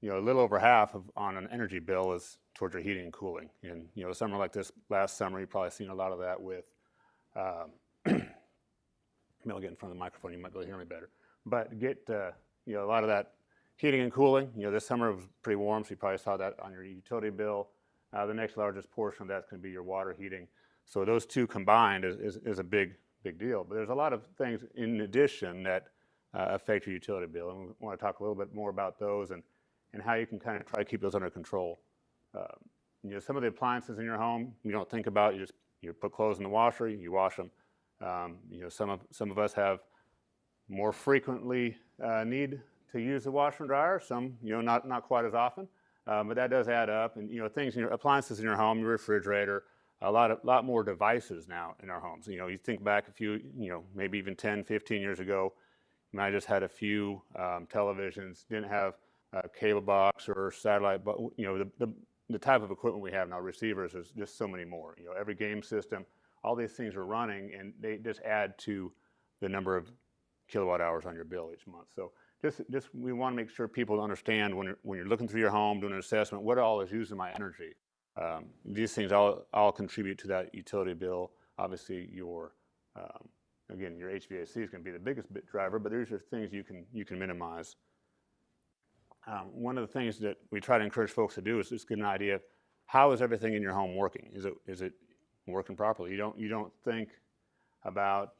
you know, a little over half on an energy bill is towards your heating and cooling. And, you know, a summer like this last summer, you've probably seen a lot of that with, maybe I'll get in front of the microphone, you might be able to hear me better. But get, you know, a lot of that heating and cooling. You know, this summer was pretty warm, so you probably saw that on your utility bill. The next largest portion of that's going to be your water heating. So those two combined is a big deal. But there's a lot of things in addition that affect your utility bill, and we want to talk a little bit more about those and how you can kind of try to keep those under control. You know, some of the appliances in your home you don't think about. You put clothes in the washer, you wash them. You know, some of us have more frequently need to use the washer and dryer. Some, you know, not quite as often. But that does add up, and, you know, things in your appliances in your home, your refrigerator, a lot more devices now in our homes. You know, you think back a few, you know, maybe even 10, 15 years ago, you might have just had a few televisions, didn't have a cable box or satellite, but, you know, the type of equipment we have now, receivers, is just so many more. You know, every game system, all these things are running, and they just add to the number of kilowatt hours on your bill each month. So just we want to make sure people understand when you're looking through your home, doing an assessment, what all is using my energy. These things all contribute to that utility bill. Obviously, again, your HVAC is going to be the biggest bit driver, but there's just things you can minimize. One of the things that we try to encourage folks to do is just get an idea of how is everything in your home working. Is it working properly? You don't think about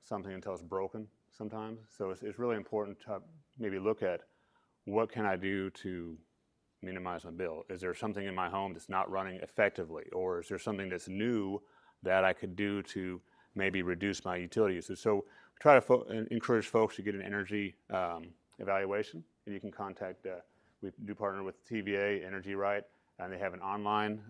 something until it's broken sometimes. So it's really important to maybe look at what can I do to minimize my bill? Is there something in my home that's not running effectively? Or is there something that's new that I could do to maybe reduce my utility usage? So we try to encourage folks to get an energy evaluation. And you can contact, we do partner with TVA, Energy Right, and they have an online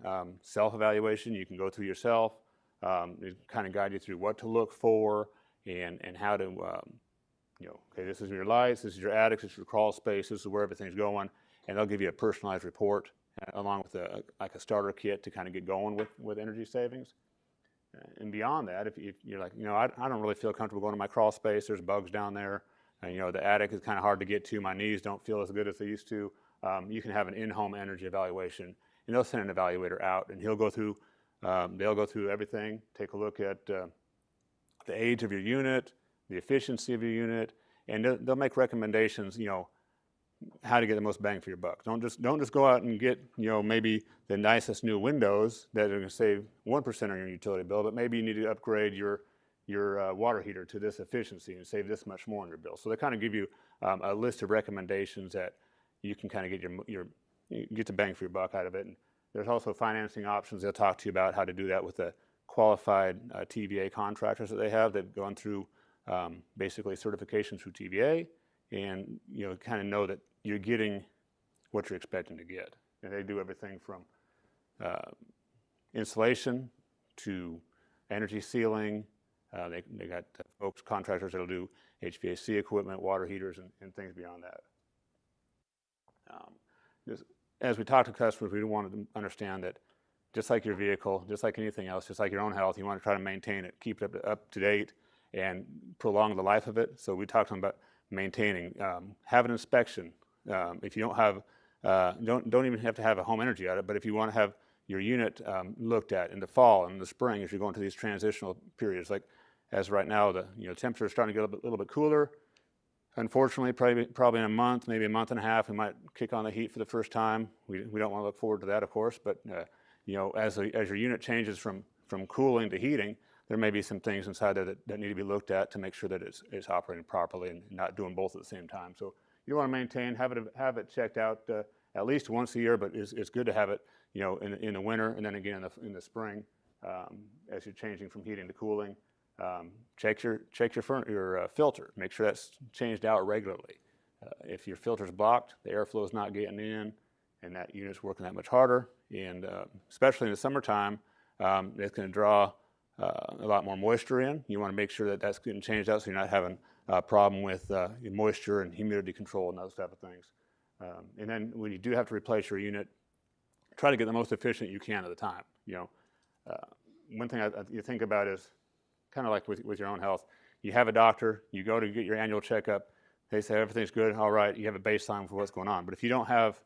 self-evaluation. You can go through yourself. They kind of guide you through what to look for and how to, okay, this is your lights, this is your attic, this is your crawl space, this is where everything's going, and they'll give you a personalized report along with like a starter kit to kind of get going with energy savings. And beyond that, if you're like, I don't really feel comfortable going to my crawl space, there's bugs down there, and the attic is kind of hard to get to, my knees don't feel as good as they used to, you can have an in-home energy evaluation, and they'll send an evaluator out, and they'll go through everything, take a look at the age of your unit, the efficiency of your unit, and they'll make recommendations, how to get the most bang for your buck. Don't just go out and get, maybe the nicest new windows that are going to save 1% on your utility bill, but maybe you need to upgrade your water heater to this efficiency and save this much more on your bill. So they kind of give you a list of recommendations that you can kind of get the bang for your buck out of it. And there's also financing options. They'll talk to you about how to do that with the qualified TVA contractors that they have. They've gone through basically certification through TVA, and kind of know that you're getting what you're expecting to get. And they do everything from insulation to energy sealing. They got folks, contractors that'll do HVAC equipment, water heaters, and things beyond that. As we talk to customers, we want them to understand that just like your vehicle, just like anything else, just like your own health, you want to try to maintain it, keep it up to date, and prolong the life of it. So we talked to them about maintaining, have an inspection. If you don't have, don't even have to have a home energy audit, but if you want to have your unit looked at in the fall and the spring, as you're going to these transitional periods, like as right now, the temperature is starting to get a little bit cooler. Unfortunately, probably in a month, maybe a month and a half, we might kick on the heat for the first time. We don't want to look forward to that, of course, but as your unit changes from cooling to heating, there may be some things inside there that need to be looked at to make sure that it's operating properly and not doing both at the same time. So you want to maintain, have it checked out at least once a year, but it's good to have it in the winter and then again in the spring as you're changing from heating to cooling. Check your filter. Make sure that's changed out regularly. If your filter's blocked, the airflow is not getting in, and that unit's working that much harder. And especially in the summertime, it's going to draw a lot more moisture in. You want to make sure that that's getting changed out so you're not having a problem with moisture and humidity control and those type of things. And then when you do have to replace your unit, try to get the most efficient you can at the time. One thing you think about is kind of like with your own health. You have a doctor, you go to get your annual checkup, they say everything's good, all right, you have a baseline for what's going on. But if you don't have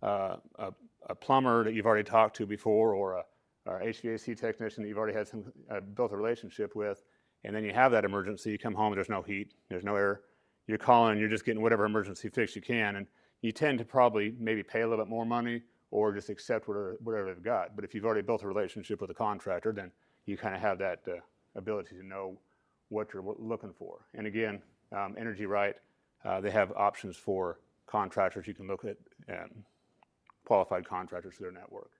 a plumber that you've already talked to before, or a HVAC technician that you've already had built a relationship with, and then you have that emergency, you come home, there's no heat, there's no air, you're calling, you're just getting whatever emergency fix you can, and you tend to probably maybe pay a little bit more money or just accept whatever they've got. But if you've already built a relationship with a contractor, then you kind of have that ability to know what you're looking for. And again, Energy Right, they have options for contractors. You can look at qualified contractors through their network.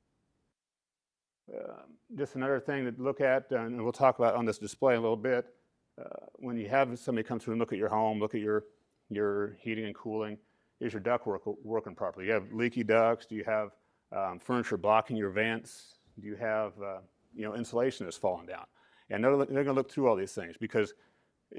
Just another thing to look at, and we'll talk about on this display a little bit, when you have somebody come through and look at your home, look at your heating and cooling, is your duct working properly? Do you have leaky ducts? Do you have furniture blocking your vents? Do you have insulation that's falling down? And they're going to look through all these things, because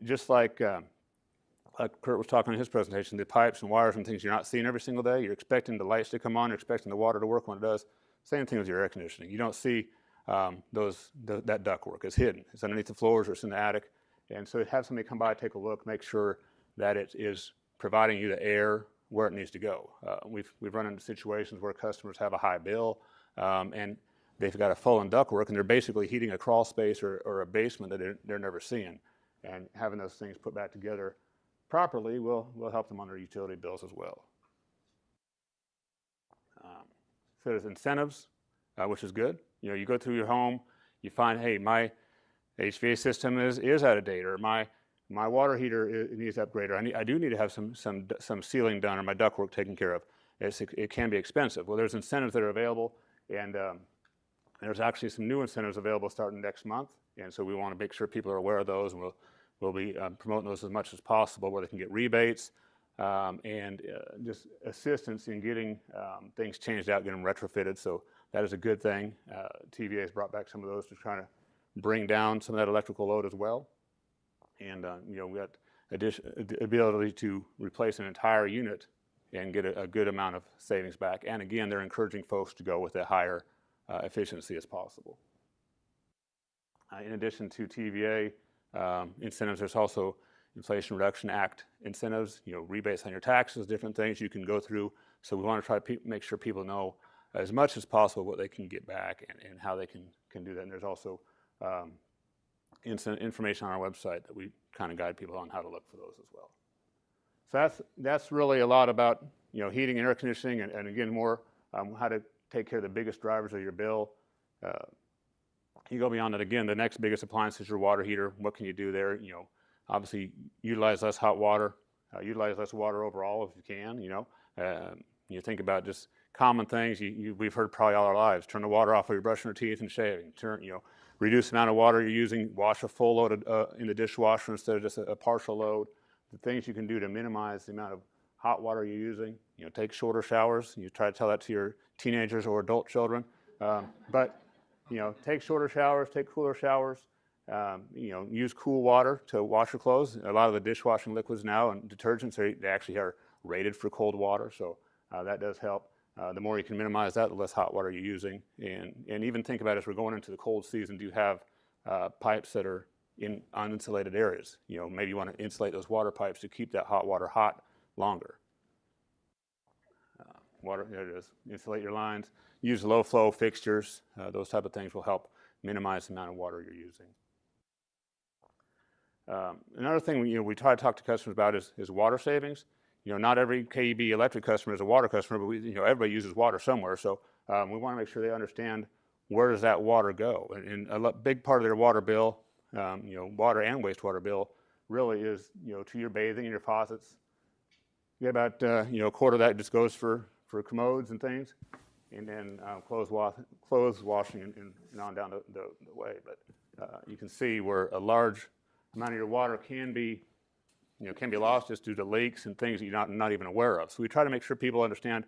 just like Kurt was talking in his presentation, the pipes and wires and things you're not seeing every single day, you're expecting the lights to come on, you're expecting the water to work when it does. Same thing with your air conditioning. You don't see that duct work. It's hidden. It's underneath the floors or it's in the attic. And so have somebody come by, take a look, make sure that it is providing you the air where it needs to go. We've run into situations where customers have a high bill and they've got a full in ductwork, and they're basically heating a crawl space or a basement that they're never seeing. And having those things put back together properly will help them on their utility bills as well. So there's incentives, which is good. You go through your home, you find, hey, my HVAC system is out of date, or my water heater needs upgrade, or I do need to have some sealing done, or my ductwork taken care of. it can be expensive. Well, there's incentives that are available, and there's actually some new incentives available starting next month, and so we want to make sure people are aware of those, and we'll be promoting those as much as possible, where they can get rebates and just assistance in getting things changed out, getting them retrofitted. So that is a good thing. TVA has brought back some of those to try to bring down some of that electrical load as well. And we got the ability to replace an entire unit and get a good amount of savings back. And again, they're encouraging folks to go with a higher efficiency as possible. In addition to TVA incentives, there's also Inflation Reduction Act incentives, rebates on your taxes, different things you can go through. So we want to try to make sure people know as much as possible what they can get back and how they can do that. And there's also information on our website that we kind of guide people on how to look for those as well. So that's really a lot about heating and air conditioning, and again more how to take care of the biggest drivers of your bill. You go beyond that, again, the next biggest appliance is your water heater. What can you do there? Obviously utilize less hot water, utilize less water overall if you can. You think about just common things we've heard probably all our lives. Turn the water off while you're brushing your teeth and shaving. Reduce the amount of water you're using. Wash a full load in the dishwasher instead of just a partial load. The things you can do to minimize the amount of hot water you're using. Take shorter showers. You try to tell that to your teenagers or adult children. But take shorter showers, take cooler showers. Use cool water to wash your clothes. A lot of the dishwashing liquids now and detergents, they actually are rated for cold water, so that does help. The more you can minimize that, the less hot water you're using. And even think about, as we're going into the cold season, do you have pipes that are in uninsulated areas? Maybe you want to insulate those water pipes to keep that hot water hot longer. There it is. Insulate your lines. Use low flow fixtures. Those type of things will help minimize the amount of water you're using. Another thing we try to talk to customers about is water savings. Not every KUB electric customer is a water customer, but everybody uses water somewhere. So we want to make sure they understand where does that water go. And a big part of their water bill, water and wastewater bill, really is to your bathing and your faucets. You get about a quarter of that just goes for commodes and things, and then clothes washing and on down the way. But you can see where a large amount of your water can be lost just due to leaks and things that you're not even aware of. So we try to make sure people understand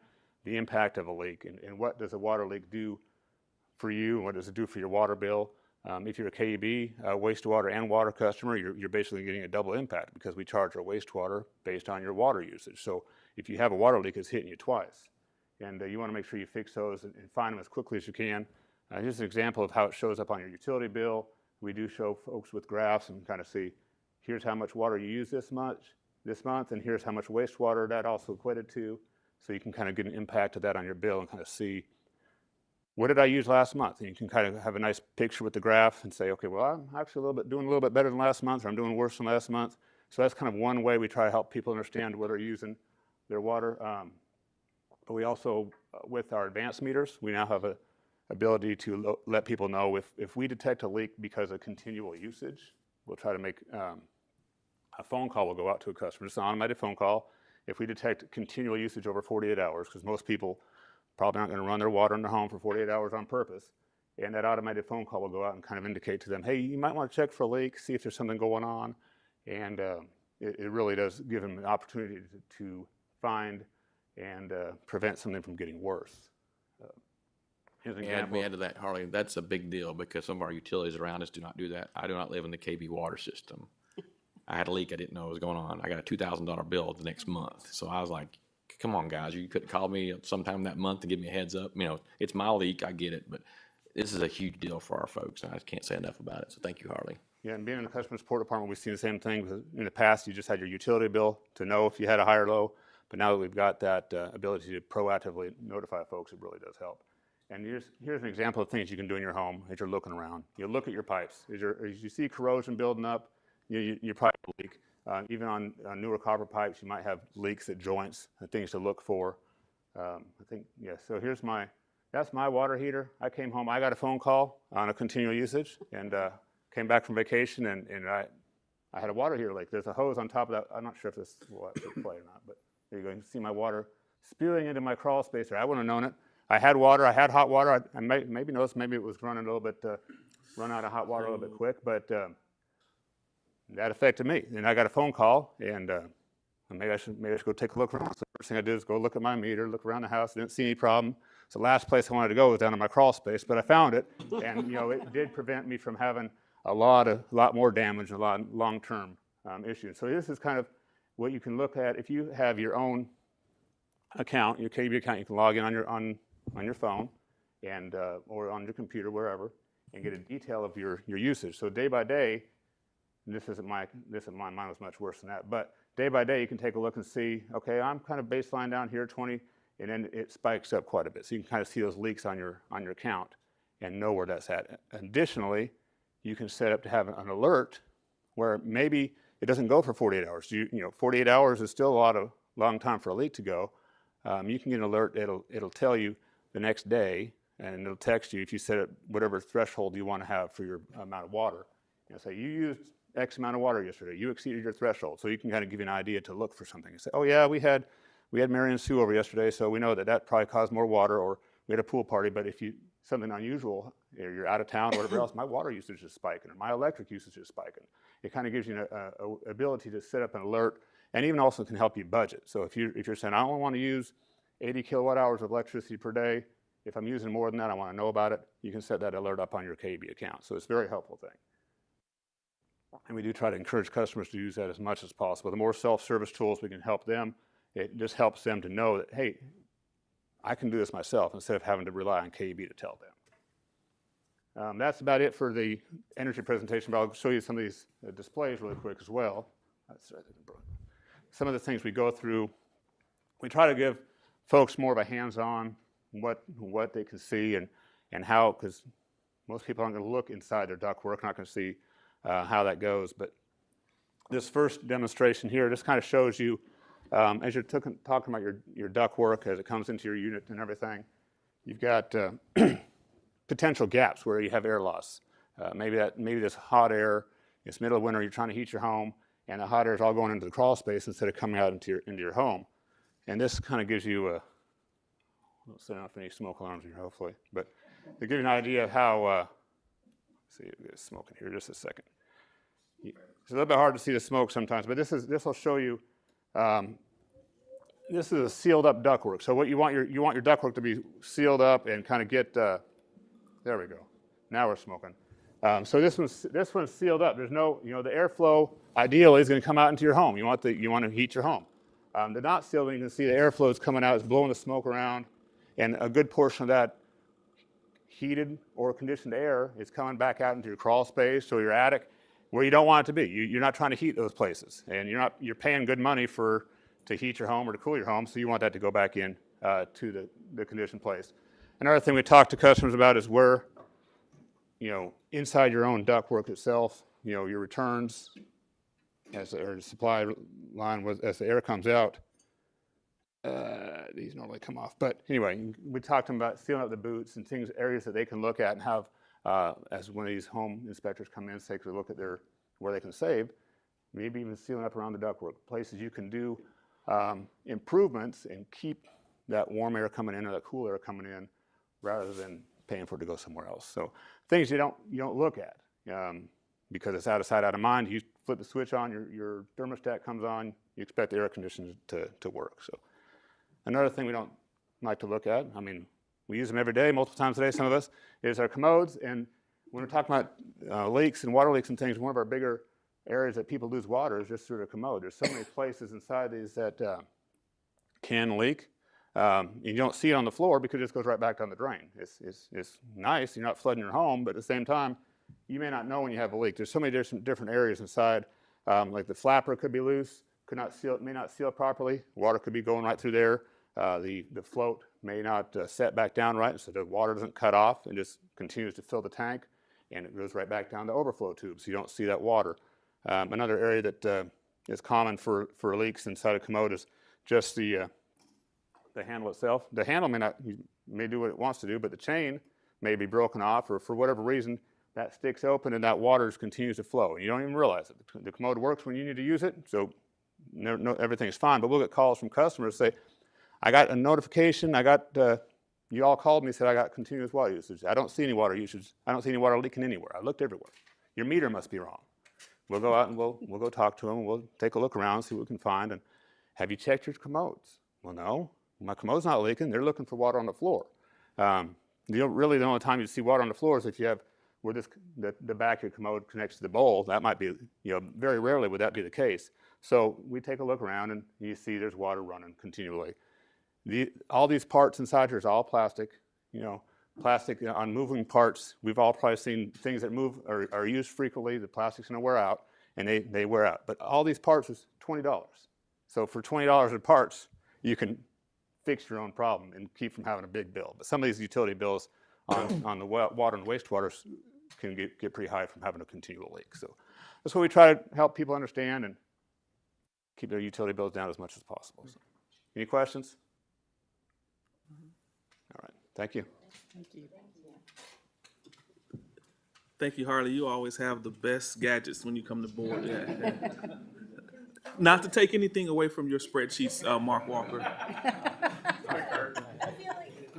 the impact of a leak and what does a water leak do for you and what does it do for your water bill. If you're a KUB wastewater and water customer, you're basically getting a double impact because we charge our wastewater based on your water usage. So if you have a water leak, it's hitting you twice. And you want to make sure you fix those and find them as quickly as you can. Here's an example of how it shows up on your utility bill. We do show folks with graphs and kind of see, here's how much water you use this month, and here's how much wastewater that also equated to. So you can kind of get an impact of that on your bill and kind of see, what did I use last month? And you can kind of have a nice picture with the graph and say, okay, well, I'm actually doing a little bit better than last month, or I'm doing worse than last month. So that's kind of one way we try to help people understand where they're using their water. But we also, with our advanced meters, we now have a ability to let people know if we detect a leak because of continual usage. We'll try to make a phone call will go out to a customer. It's an automated phone call. If we detect continual usage over 48 hours, because most people probably aren't going to run their water in their home for 48 hours on purpose, and that automated phone call will go out and kind of indicate to them, hey, you might want to check for a leak, see if there's something going on, and it really does give them an opportunity to find and prevent something from getting worse. Here's an example. Add me to that, Harley. That's a big deal because some of our utilities around us do not do that. I do not live in the KB water system. I had a leak I didn't know was going on. I got a $2,000 bill the next month. So I was like, come on, guys. You could have called me sometime that month and give me a heads up. It's my leak. I get it. But this is a huge deal for our folks. And I can't say enough about it. So thank you, Harley. Yeah, and being in the customer support department, we've seen the same thing. In the past, you just had your utility bill to know if you had a high or low. But now that we've got that ability to proactively notify folks, it really does help. And here's an example of things you can do in your home as you're looking around. You look at your pipes. As you see corrosion building up, your pipe will leak. Even on newer copper pipes, you might have leaks at joints and things to look for. So that's my water heater. I came home, I got a phone call on a continual usage, and came back from vacation, and I had a water heater leak. There's a hose on top of that. I'm not sure if this will actually play or not, but there you go. You can see my water spewing into my crawl space there. I wouldn't have known it. I had water, I had hot water. I maybe noticed maybe it was running a little bit, run out of hot water a little bit quick, but that affected me. And I got a phone call, and maybe I should go take a look around. So the first thing I did is go look at my meter, look around the house, didn't see any problem. So the last place I wanted to go was down in my crawl space, but I found it, and it did prevent me from having a lot more damage and a lot of long-term issues. So this is kind of what you can look at if you have your own account, your KUB account. You can log in on your phone and or on your computer, wherever, and get a detail of your usage. So day by day, and this isn't mine. Mine was much worse than that. But day by day, you can take a look and see, okay, I'm kind of baseline down here, 20, and then it spikes up quite a bit. So you can kind of see those leaks on your account and know where that's at. Additionally, you can set up to have an alert where maybe it doesn't go for 48 hours. 48 hours is still a long time for a leak to go. You can get an alert. It'll tell you the next day, and it'll text you if you set it whatever threshold you want to have for your amount of water. Say you used X amount of water yesterday. You exceeded your threshold, so you can kind of give you an idea to look for something. You say, oh yeah, we had Mary and Sue over yesterday, so we know that probably caused more water, or we had a pool party. But if something unusual, you're out of town or whatever else, my water usage is spiking, or my electric usage is spiking. It kind of gives you an ability to set up an alert, and even also can help you budget. So if you're saying, I only want to use 80 kilowatt hours of electricity per day, if I'm using more than that, I want to know about it, you can set that alert up on your KUB account. So it's a very helpful thing. And we do try to encourage customers to use that as much as possible. The more self-service tools we can help them, it just helps them to know that, hey, I can do this myself instead of having to rely on KUB to tell them. That's about it for the energy presentation, but I'll show you some of these displays really quick as well. Some of the things we go through, we try to give folks more of a hands-on what they can see and how, because most people aren't going to look inside their ductwork, not going to see how that goes. But this first demonstration here just kind of shows you, as you're talking about your ductwork as it comes into your unit and everything, you've got potential gaps where you have air loss. Maybe this hot air, it's middle of winter, you're trying to heat your home, and the hot air is all going into the crawl space instead of coming out into your home. And this kind of gives you I don't set off any smoke alarms here, hopefully, but to give you an idea of how, see, there's smoke in here just a second. It's a little bit hard to see the smoke sometimes, but this will show you, this is a sealed up ductwork. So what you want your ductwork to be sealed up and kind of get, there we go. Now we're smoking. So this one's sealed up. There's no, the airflow ideally is going to come out into your home. You want to heat your home. The not sealed, you can see the airflow is coming out. It's blowing the smoke around, and a good portion of that heated or conditioned air is coming back out into your crawl space or your attic, where you don't want it to be. You're not trying to heat those places, and you're paying good money to heat your home or to cool your home, so you want that to go back in to the conditioned place. Another thing we talk to customers about is where, inside your own ductwork itself, your returns or the supply line as the air comes out. These normally come off, but anyway, we talked to them about sealing up the boots and areas that they can look at and have as one of these home inspectors come in and take a look at where they can save, maybe even sealing up around the ductwork, places you can do improvements and keep that warm air coming in or that cool air coming in, rather than paying for it to go somewhere else. So things you don't look at because it's out of sight, out of mind. You flip the switch on, your thermostat comes on, you expect the air conditioner to work. So another thing we don't like to look at, I mean, we use them every day, multiple times a day, some of us, is our commodes. And when we're talking about leaks and water leaks and things, one of our bigger areas that people lose water is just through the commode. There's so many places inside these that can leak. You don't see it on the floor because it just goes right back down the drain. It's nice, you're not flooding your home, but at the same time, you may not know when you have a leak. There's so many different areas inside, like the flapper could be loose, may not seal properly. Water could be going right through there. The float may not set back down right, so the water doesn't cut off and just continues to fill the tank, and it goes right back down the overflow tube, so you don't see that water. Another area that is common for leaks inside a commode is just the handle itself. The handle may do what it wants to do, but the chain may be broken off, or for whatever reason, that sticks open and that water continues to flow. And you don't even realize it. The commode works when you need to use it, so everything's fine. But we'll get calls from customers say, I got a notification, you all called me, said I got continuous water usage. I don't see any water usage. I don't see any water leaking anywhere. I looked everywhere. Your meter must be wrong. We'll go out and we'll go talk to them, and we'll take a look around, see what we can find. And have you checked your commodes? Well, no, my commode's not leaking. They're looking for water on the floor. Really, the only time you see water on the floor is if you have where the back of your commode connects to the bowl. That might be, very rarely would that be the case. So we take a look around, and you see there's water running continually. All these parts inside here is all plastic. Plastic on moving parts. We've all probably seen things that move or are used frequently. The plastic's gonna wear out, and they wear out. But all these parts is $20. So for $20 in parts, you can fix your own problem and keep from having a big bill. But some of these utility bills on the water and wastewater can get pretty high from having a continual leak. So that's what we try to help people understand and keep their utility bills down as much as possible. So, any questions? All right, thank you. Thank you. Thank you, Harley. You always have the best gadgets when you come to board. Yeah. Not to take anything away from your spreadsheets, Mark Walker. I feel like, is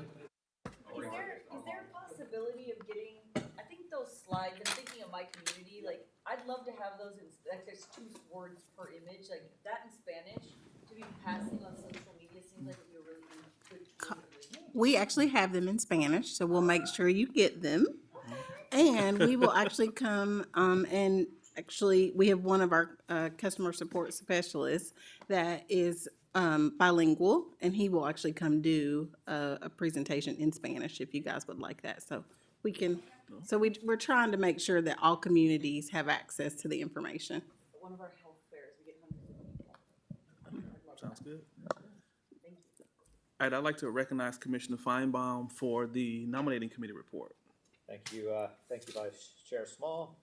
there a possibility of getting, I think those slides, I'm thinking of my community, like, I'd love to have those in, like, there's 2 words per image, like, that in Spanish, to be passing on social media seems like it would be a really good tool. We actually have them in Spanish, so we'll make sure you get them. And we will actually come, and actually, we have one of our customer support specialists that is bilingual, and he will actually come do a presentation in Spanish if you guys would like that. So we can, we're trying to make sure that all communities have access to the information. One of our health fairs, we get hundreds of people. Sounds good. All right, I'd like to recognize Commissioner Feinbaum for the nominating committee report. Thank you, Vice Chair Small.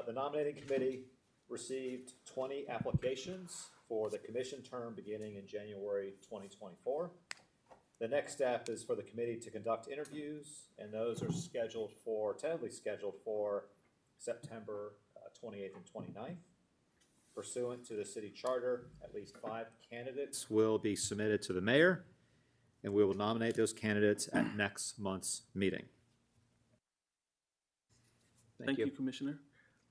The nominating committee received 20 applications for the commission term beginning in January 2024. The next step is for the committee to conduct interviews, and those are tentatively scheduled for September 28th and 29th. Pursuant to the city charter, at least 5 candidates will be submitted to the mayor, and we will nominate those candidates at next month's meeting. Thank you, Commissioner.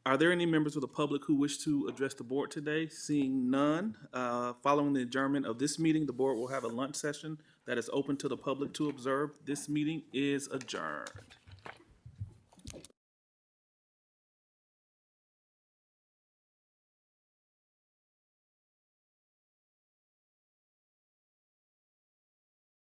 Are there any members of the public who wish to address the board today? Seeing none, following the adjournment of this meeting, the board will have a lunch session that is open to the public to observe. This meeting is adjourned.